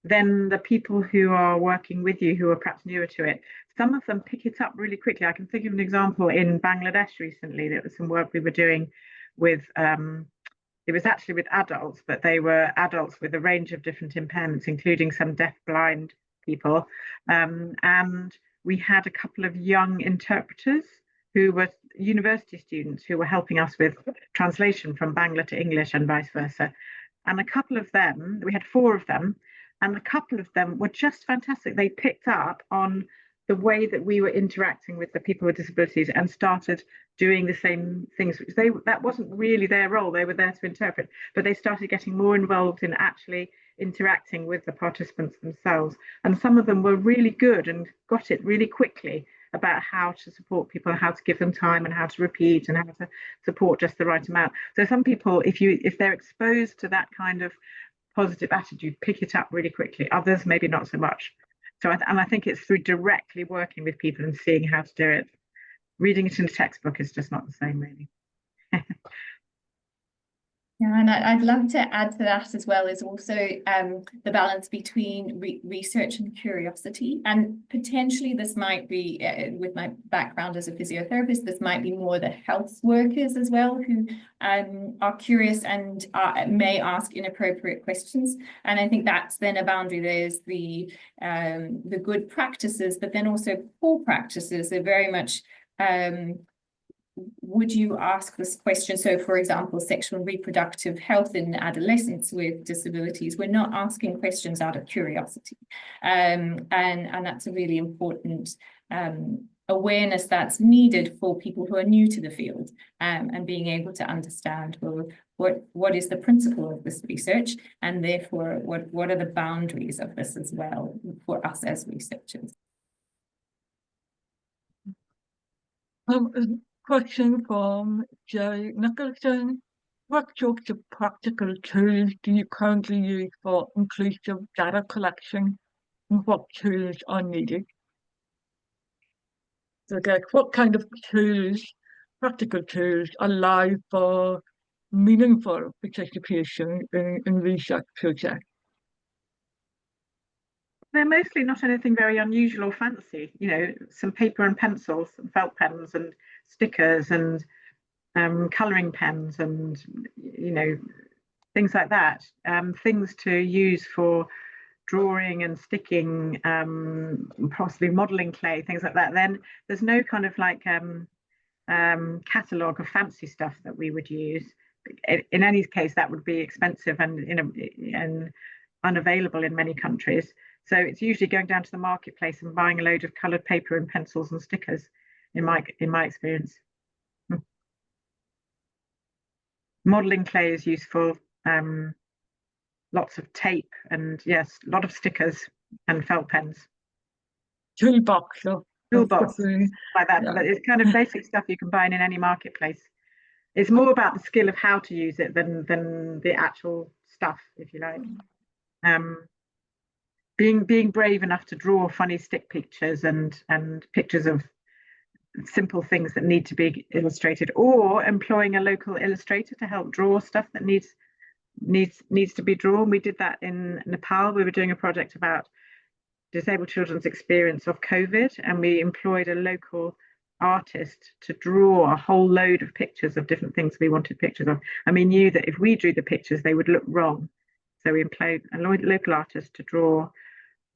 then the people who are working with you, who are perhaps newer to it, some of them pick it up really quickly. I can think of an example in Bangladesh recently. There was some work we were doing with, it was actually with adults, but they were adults with a range of different impairments, including some deaf-blind people. And we had a couple of young interpreters who were university students who were helping us with translation from Bangla to English and vice versa. And a couple of them, we had 4 of them, and a couple of them were just fantastic. They picked up on the way that we were interacting with the people with disabilities and started doing the same things. That wasn't really their role. They were there to interpret, but they started getting more involved in actually interacting with the participants themselves. And some of them were really good and got it really quickly about how to support people, how to give them time and how to repeat and how to support just the right amount. So some people, if they're exposed to that kind of positive attitude, pick it up really quickly. Others maybe not so much. So I think it's through directly working with people and seeing how to do it. Reading it in a textbook is just not the same, really. Yeah, and I'd love to add to that as well, is also the balance between research and curiosity. And potentially this might be, with my background as a physiotherapist, this might be more the health workers as well, who are curious and may ask inappropriate questions. And I think that's then a boundary. There's the good practices, but then also poor practices. They're very much would you ask this question? So, for example, sexual and reproductive health in adolescents with disabilities, we're not asking questions out of curiosity. And that's a really important awareness that's needed for people who are new to the field, and being able to understand, well, what is the principle of this research, and therefore what are the boundaries of this as well for us as researchers. Question from Jerry Nicholson. What sorts of practical tools do you currently use for inclusive data collection, and what tools are needed? So, what kind of tools, practical tools, allow for meaningful participation in research projects? They're mostly not anything very unusual or fancy, you know, some paper and pencils and felt pens and stickers and colouring pens and, you know, things like that. Things to use for drawing and sticking, possibly modelling clay, things like that. Then there's no kind of like catalogue of fancy stuff that we would use. In any case, that would be expensive and unavailable in many countries. So it's usually going down to the marketplace and buying a load of coloured paper and pencils and stickers, in my experience. Modelling clay is useful. Lots of tape and, yes, a lot of stickers and felt pens. Toolbox. Toolbox, like that. Yeah. It's kind of basic stuff you can buy in any marketplace. It's more about the skill of how to use it than the actual stuff, if you like. Being brave enough to draw funny stick pictures and pictures of simple things that need to be illustrated, or employing a local illustrator to help draw stuff that needs to be drawn. We did that in Nepal. We were doing a project about disabled children's experience of COVID, and we employed a local artist to draw a whole load of pictures of different things we wanted pictures of. And we knew that if we drew the pictures, they would look wrong. So we employed a local artist to draw,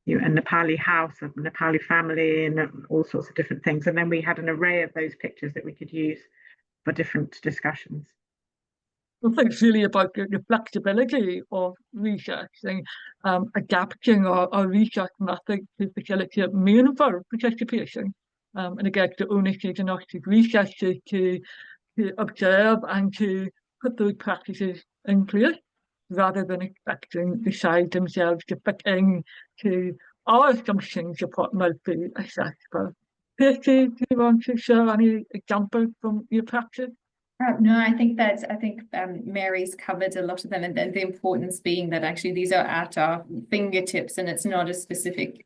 you know, a Nepali house, a Nepali family, and all sorts of different things. And then we had an array of those pictures that we could use for different discussions. I think it's really about the flexibility of researching, adapting our research method to facilitate meaningful participation. And again, the onus is on us as researchers to observe and to put those practices in place, rather than expecting the side themselves to fit in to our assumptions of what might be acceptable. Katie, do you want to share any examples from your practice? No, I think Mary's covered a lot of them, and the importance being that actually these are at our fingertips, and it's not a specific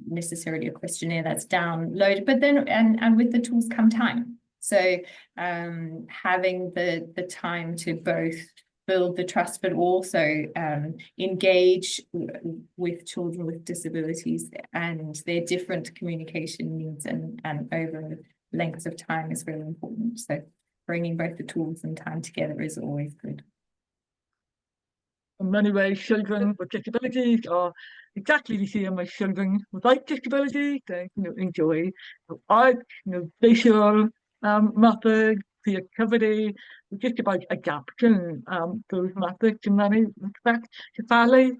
necessarily a questionnaire that's downloaded. But then, and with the tools come time. So having the time to both build the trust, but also engage with children with disabilities and their different communication needs, and over lengths of time is really important. So bringing both the tools and time together is always good. In many ways, children with disabilities are exactly the same as children without disabilities. They, you know, enjoy art, you know, visual methods, creativity, just about adapting those methods in many respects. Shefali?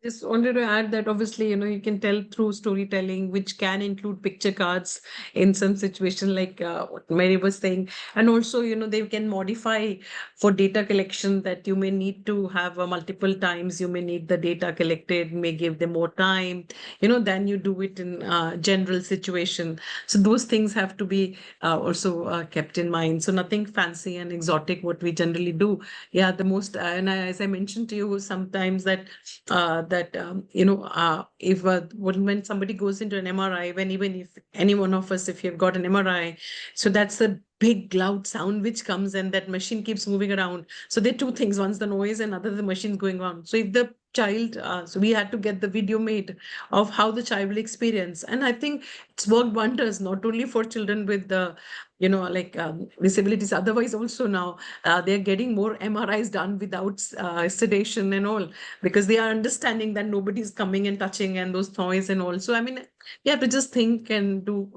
Just wanted to add that obviously, you know, you can tell through storytelling, which can include picture cards in some situation, like what Mary was saying. And also, you know, they can modify for data collection that you may need to have multiple times. You may need the data collected, may give them more time, you know, than you do it in general situation. So those things have to be also kept in mind. So nothing fancy and exotic, what we generally do. Yeah, the most, and as I mentioned to you sometimes that that if when somebody goes into an MRI, even if any one of us, if you've got an MRI, so that's the big loud sound which comes, and that machine keeps moving around. So there are two things: one's the noise, and other the machine's going on. So if the child, so we had to get the video made of how the child will experience, and I think it's worked wonders, not only for children with the disabilities. Otherwise, also now they're getting more MRIs done without sedation and all, because they are understanding that nobody's coming and touching and those noise and all. So I mean, you have to just think and do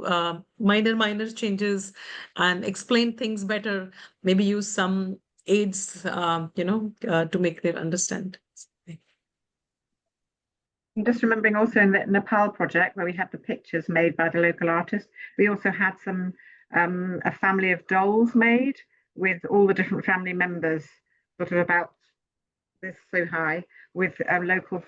minor changes and explain things better. Maybe use some aids, to make them understand. I'm just remembering also in the Nepal project where we had the pictures made by the local artist, we also had a family of dolls made with all the different family members, sort of about this so high, with local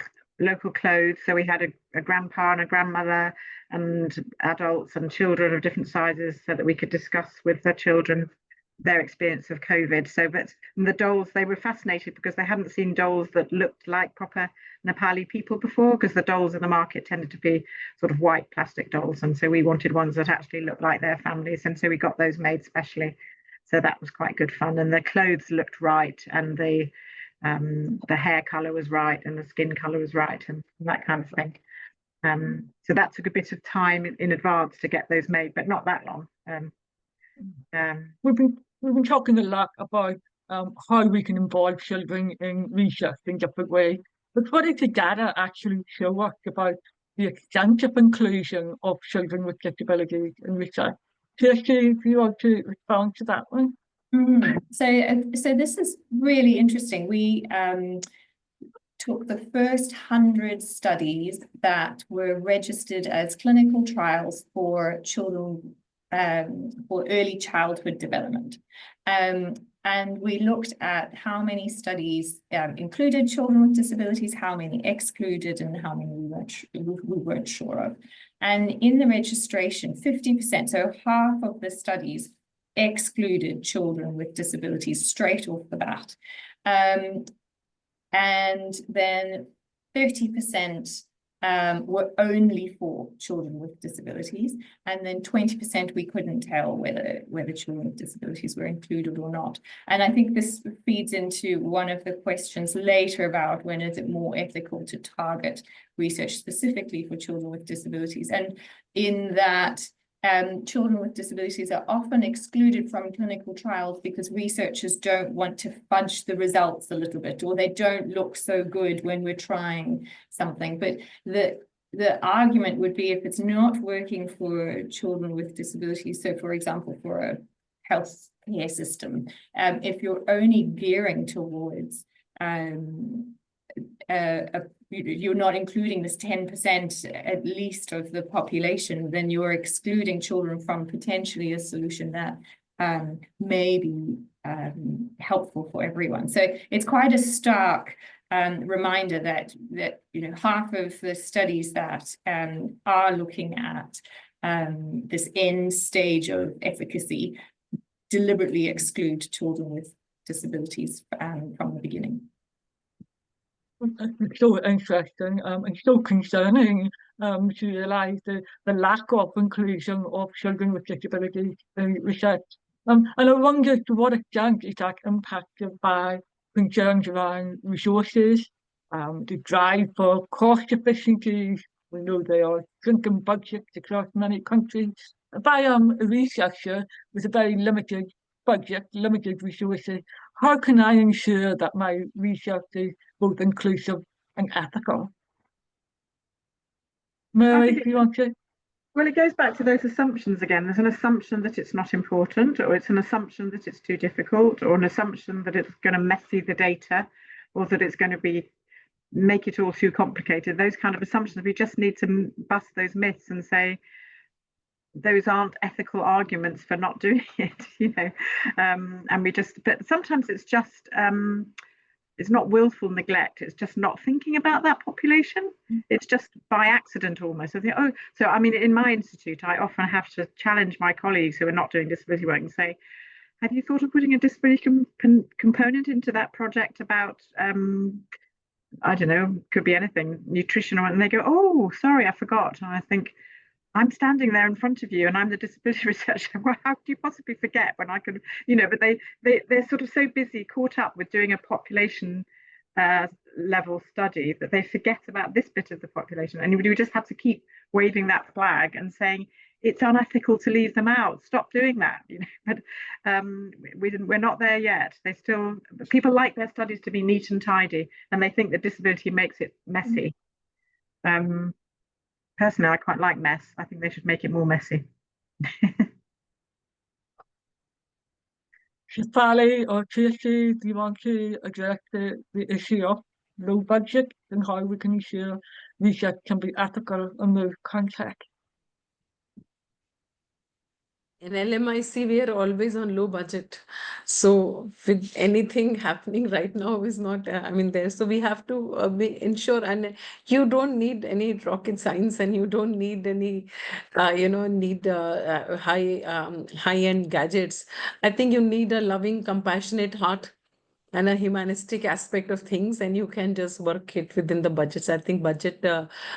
clothes. So we had a grandpa and a grandmother and adults and children of different sizes, so that we could discuss with the children their experience of COVID. So, but the dolls, they were fascinated because they hadn't seen dolls that looked like proper Nepali people before, because the dolls in the market tended to be sort of white plastic dolls, and so we wanted ones that actually looked like their families, and so we got those made specially. So that was quite good fun, and the clothes looked right, and the hair color was right, and the skin color was right, and that kind of thing. So that took a bit of time in advance to get those made, but not that long. We've been talking a lot about how we can involve children in research in different ways. But what does the data actually show us about the extent of inclusion of children with disabilities in research? Kirsty, if you want to respond to that one. So this is really interesting. We took the first 100 studies that were registered as clinical trials for children for early childhood development. And we looked at how many studies included children with disabilities, how many excluded, and how many we weren't sure of. And in the registration, 50%, so half of the studies excluded children with disabilities straight off the bat. And then 30% were only for children with disabilities, and then 20% we couldn't tell whether children with disabilities were included or not. And I think this feeds into one of the questions later about when is it more ethical to target research specifically for children with disabilities. And in that, children with disabilities are often excluded from clinical trials because researchers don't want to fudge the results a little bit, or they don't look so good when we're trying something. But the argument would be, if it's not working for children with disabilities, so for example, for a health care system, if you're only gearing towards you're not including this 10% at least of the population, then you're excluding children from potentially a solution that may be helpful for everyone. So it's quite a stark reminder that half of the studies that are looking at this end stage of efficacy deliberately exclude children with disabilities from the beginning. It's so interesting and so concerning to realise the lack of inclusion of children with disabilities in research. And I wonder to what extent is that impacted by concerns around resources, the drive for cost efficiencies. We know they are shrinking budgets across many countries. By a researcher with a very limited budget, limited resources, how can I ensure that my research is both inclusive and ethical? Mary, if you want to. Well, it goes back to those assumptions again. There's an assumption that it's not important, or it's an assumption that it's too difficult, or an assumption that it's going to messy the data, or that it's going to make it all too complicated. Those kind of assumptions, we just need to bust those myths and say, those aren't ethical arguments for not doing it, and but sometimes it's just, it's not willful neglect, it's just not thinking about that population. It's just by accident almost. I think, so I mean, in my institute, I often have to challenge my colleagues who are not doing disability work and say, have you thought of putting a disability component into that project about I don't know, could be anything, nutritional, and they go, oh, sorry, I forgot. And I think, I'm standing there in front of you and I'm the disability researcher. Well, how could you possibly forget when I could, but they're sort of so busy, caught up with doing a population level study that they forget about this bit of the population. And we just have to keep waving that flag and saying, it's unethical to leave them out. Stop doing that. But we're not there yet. People like their studies to be neat and tidy, and they think that disability makes it messy. Personally, I quite like mess. I think they should make it more messy. Shefali or Tracy, do you want to address the issue of low budget and how we can ensure research can be ethical in those contexts? In LMIC, we are always on low budget. So with anything happening right now is not, there. So we have to ensure, and you don't need any rocket science, and you don't need any, high-end gadgets. I think you need a loving, compassionate heart and a humanistic aspect of things, and you can just work it within the budgets. I think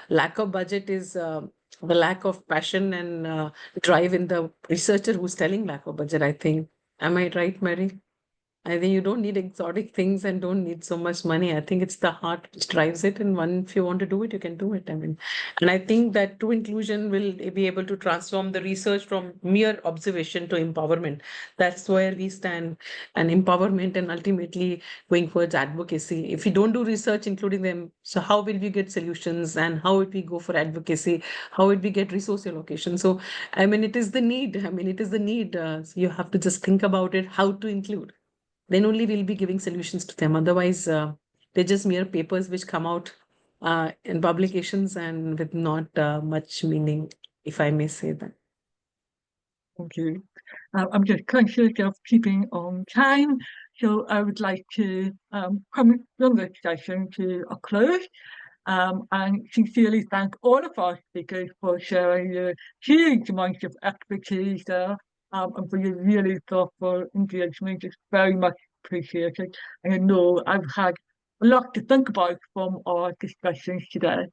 lack of budget is the lack of passion and drive in the researcher who's telling lack of budget, I think. Am I right, Mary? I think you don't need exotic things and don't need so much money. I think it's the heart which drives it. And if you want to do it, you can do it. And I think that true inclusion will be able to transform the research from mere observation to empowerment. That's where we stand, and empowerment and ultimately going towards advocacy. If we don't do research, including them, so how will we get solutions, and how would we go for advocacy? How would we get resource allocation? So, it is the need. It is the need. So you have to just think about it, how to include. Then only we'll be giving solutions to them. Otherwise, they're just mere papers which come out in publications and with not much meaning, if I may say that. Thank you. I'm just conscious of keeping on time, so I would like to come from this session to a close. And sincerely thank all of our speakers for sharing your huge amount of expertise there, and for your really thoughtful engagement. It's very much appreciated. And I know I've had a lot to think about from our discussions today.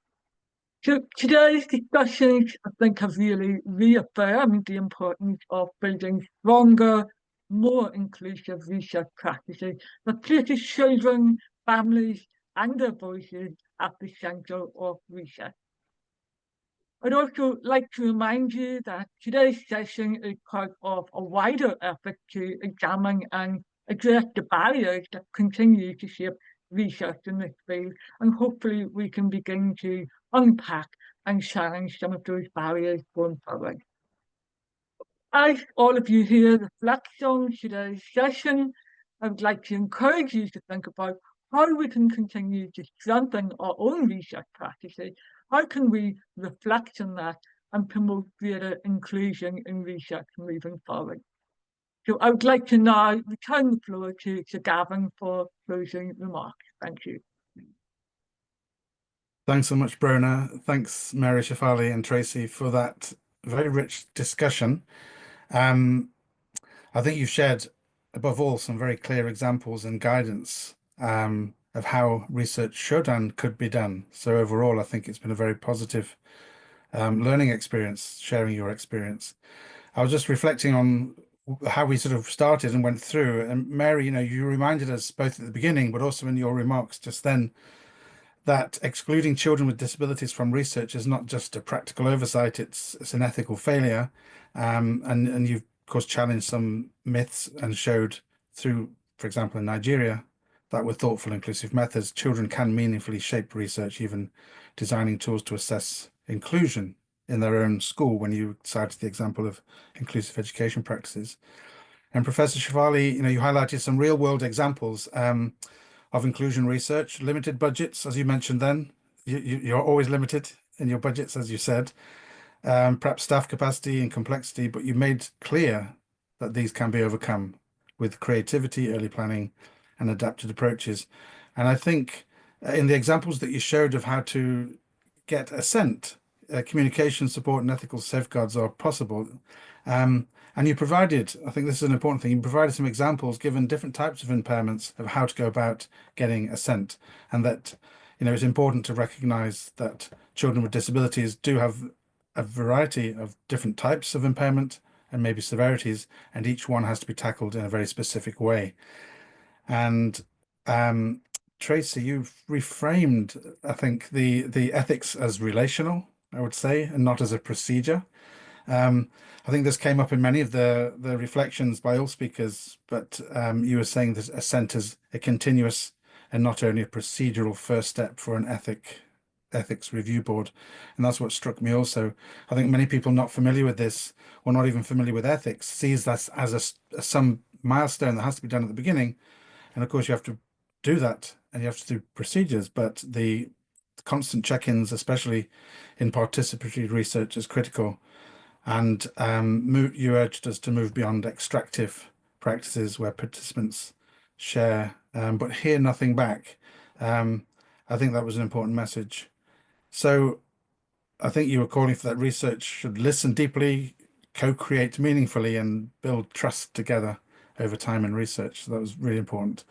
So today's discussions, I think, have really reaffirmed the importance of building stronger, more inclusive research practices that places children, families, and their voices at the centre of research. I'd also like to remind you that today's session is part of a wider effort to examine and address the barriers that continue to shape research in this field, and hopefully we can begin to unpack and challenge some of those barriers going forward. As all of you here reflect on today's session, I would like to encourage you to think about how we can continue to strengthen our own research practices. How can we reflect on that and promote greater inclusion in research moving forward? So I would like to now return the floor to Gavin for closing remarks. Thank you. Thanks so much, Brona. Thanks, Mary Shefali and Tracy, for that very rich discussion. I think you've shared, above all, some very clear examples and guidance of how research should and could be done. So overall, I think it's been a very positive learning experience, sharing your experience. I was just reflecting on how we sort of started and went through. And Mary, you reminded us both at the beginning, but also in your remarks just then, that excluding children with disabilities from research is not just a practical oversight, it's an ethical failure. And you've, of course, challenged some myths and showed through, for example, in Nigeria, that with thoughtful, inclusive methods, children can meaningfully shape research, even designing tools to assess inclusion in their own school, when you cited the example of inclusive education practices. And Professor Shefali, you highlighted some real-world examples of inclusion research, limited budgets, as you mentioned then. You're always limited in your budgets, as you said, perhaps staff capacity and complexity, but you made clear that these can be overcome with creativity, early planning, and adapted approaches. And I think in the examples that you showed of how to get assent, communication support and ethical safeguards are possible. And you provided, I think this is an important thing, you provided some examples given different types of impairments of how to go about getting assent, and that it's important to recognize that children with disabilities do have a variety of different types of impairment and maybe severities, and each one has to be tackled in a very specific way. And Tracy, you've reframed, I think, the ethics as relational, I would say, and not as a procedure. I think this came up in many of the reflections by all speakers, but you were saying that assent is a continuous and not only a procedural first step for an ethics review board. And that's what struck me also. I think many people not familiar with this, or not even familiar with ethics, sees that as some milestone that has to be done at the beginning. And of course you have to do that, and you have to do procedures, but the constant check-ins, especially in participatory research, is critical. And you urged us to move beyond extractive practices where participants share but hear nothing back. I think that was an important message. So I think you were calling for that research should listen deeply, co-create meaningfully, and build trust together over time in research. So that was really important.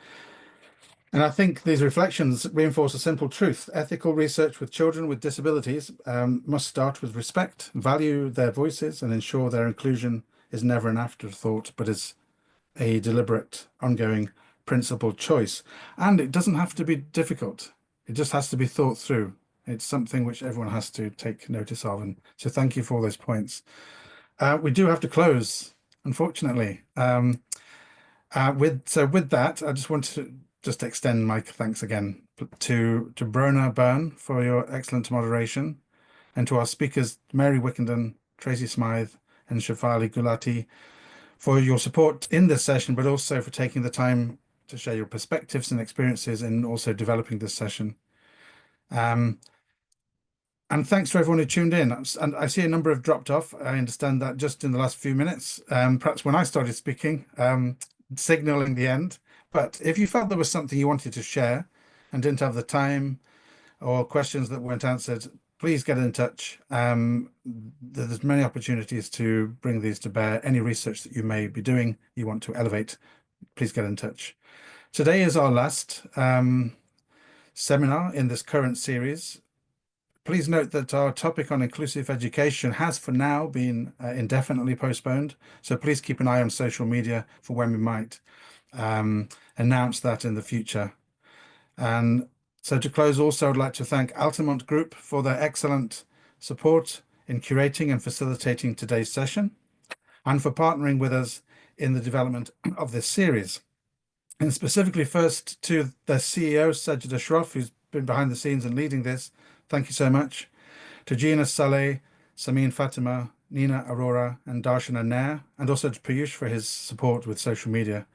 And I think these reflections reinforce a simple truth. Ethical research with children with disabilities must start with respect, value their voices, and ensure their inclusion is never an afterthought, but is a deliberate, ongoing, principled choice. And it doesn't have to be difficult. It just has to be thought through. It's something which everyone has to take notice of. And so thank you for all those points. We do have to close, unfortunately. With that, I just want to extend my thanks again to Brona Byrne for your excellent moderation, and to our speakers, Mary Wickenden, Tracy Smythe, and Shafali Gulati, for your support in this session, but also for taking the time to share your perspectives and experiences in also developing this session. And thanks to everyone who tuned in. And I see a number have dropped off. I understand that just in the last few minutes, perhaps when I started speaking, signaling the end. But if you felt there was something you wanted to share and didn't have the time, or questions that weren't answered, please get in touch. There's many opportunities to bring these to bear. Any research that you may be doing, you want to elevate, please get in touch. Today is our last seminar in this current series. Please note that our topic on inclusive education has for now been indefinitely postponed. So please keep an eye on social media for when we might announce that in the future. And so to close, also, I'd like to thank Altamont Group for their excellent support in curating and facilitating today's session, and for partnering with us in the development of this series. And specifically first to their CEO, Sajid Ashraf, who's been behind the scenes and leading this. Thank you so much. To Gina Saleh, Samin Fatima, Nina Aurora, and Darshana Nair, and also to Piyush for his support with social media.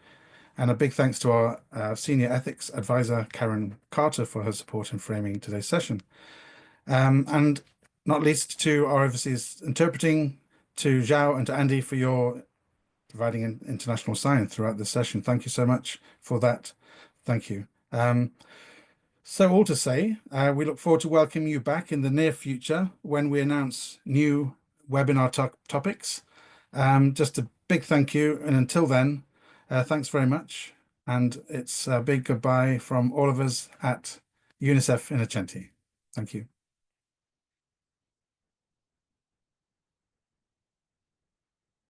And a big thanks to our senior ethics advisor, Karen Carter, for her support in framing today's session. And not least to our overseas interpreting, to Zhao and to Andy for your providing international sign throughout the session. Thank you so much for that. Thank you. So all to say, we look forward to welcoming you back in the near future when we announce new webinar topics. Just a big thank you. And until then, thanks very much. And it's a big goodbye from all of us at UNICEF in Achenti. Thank you.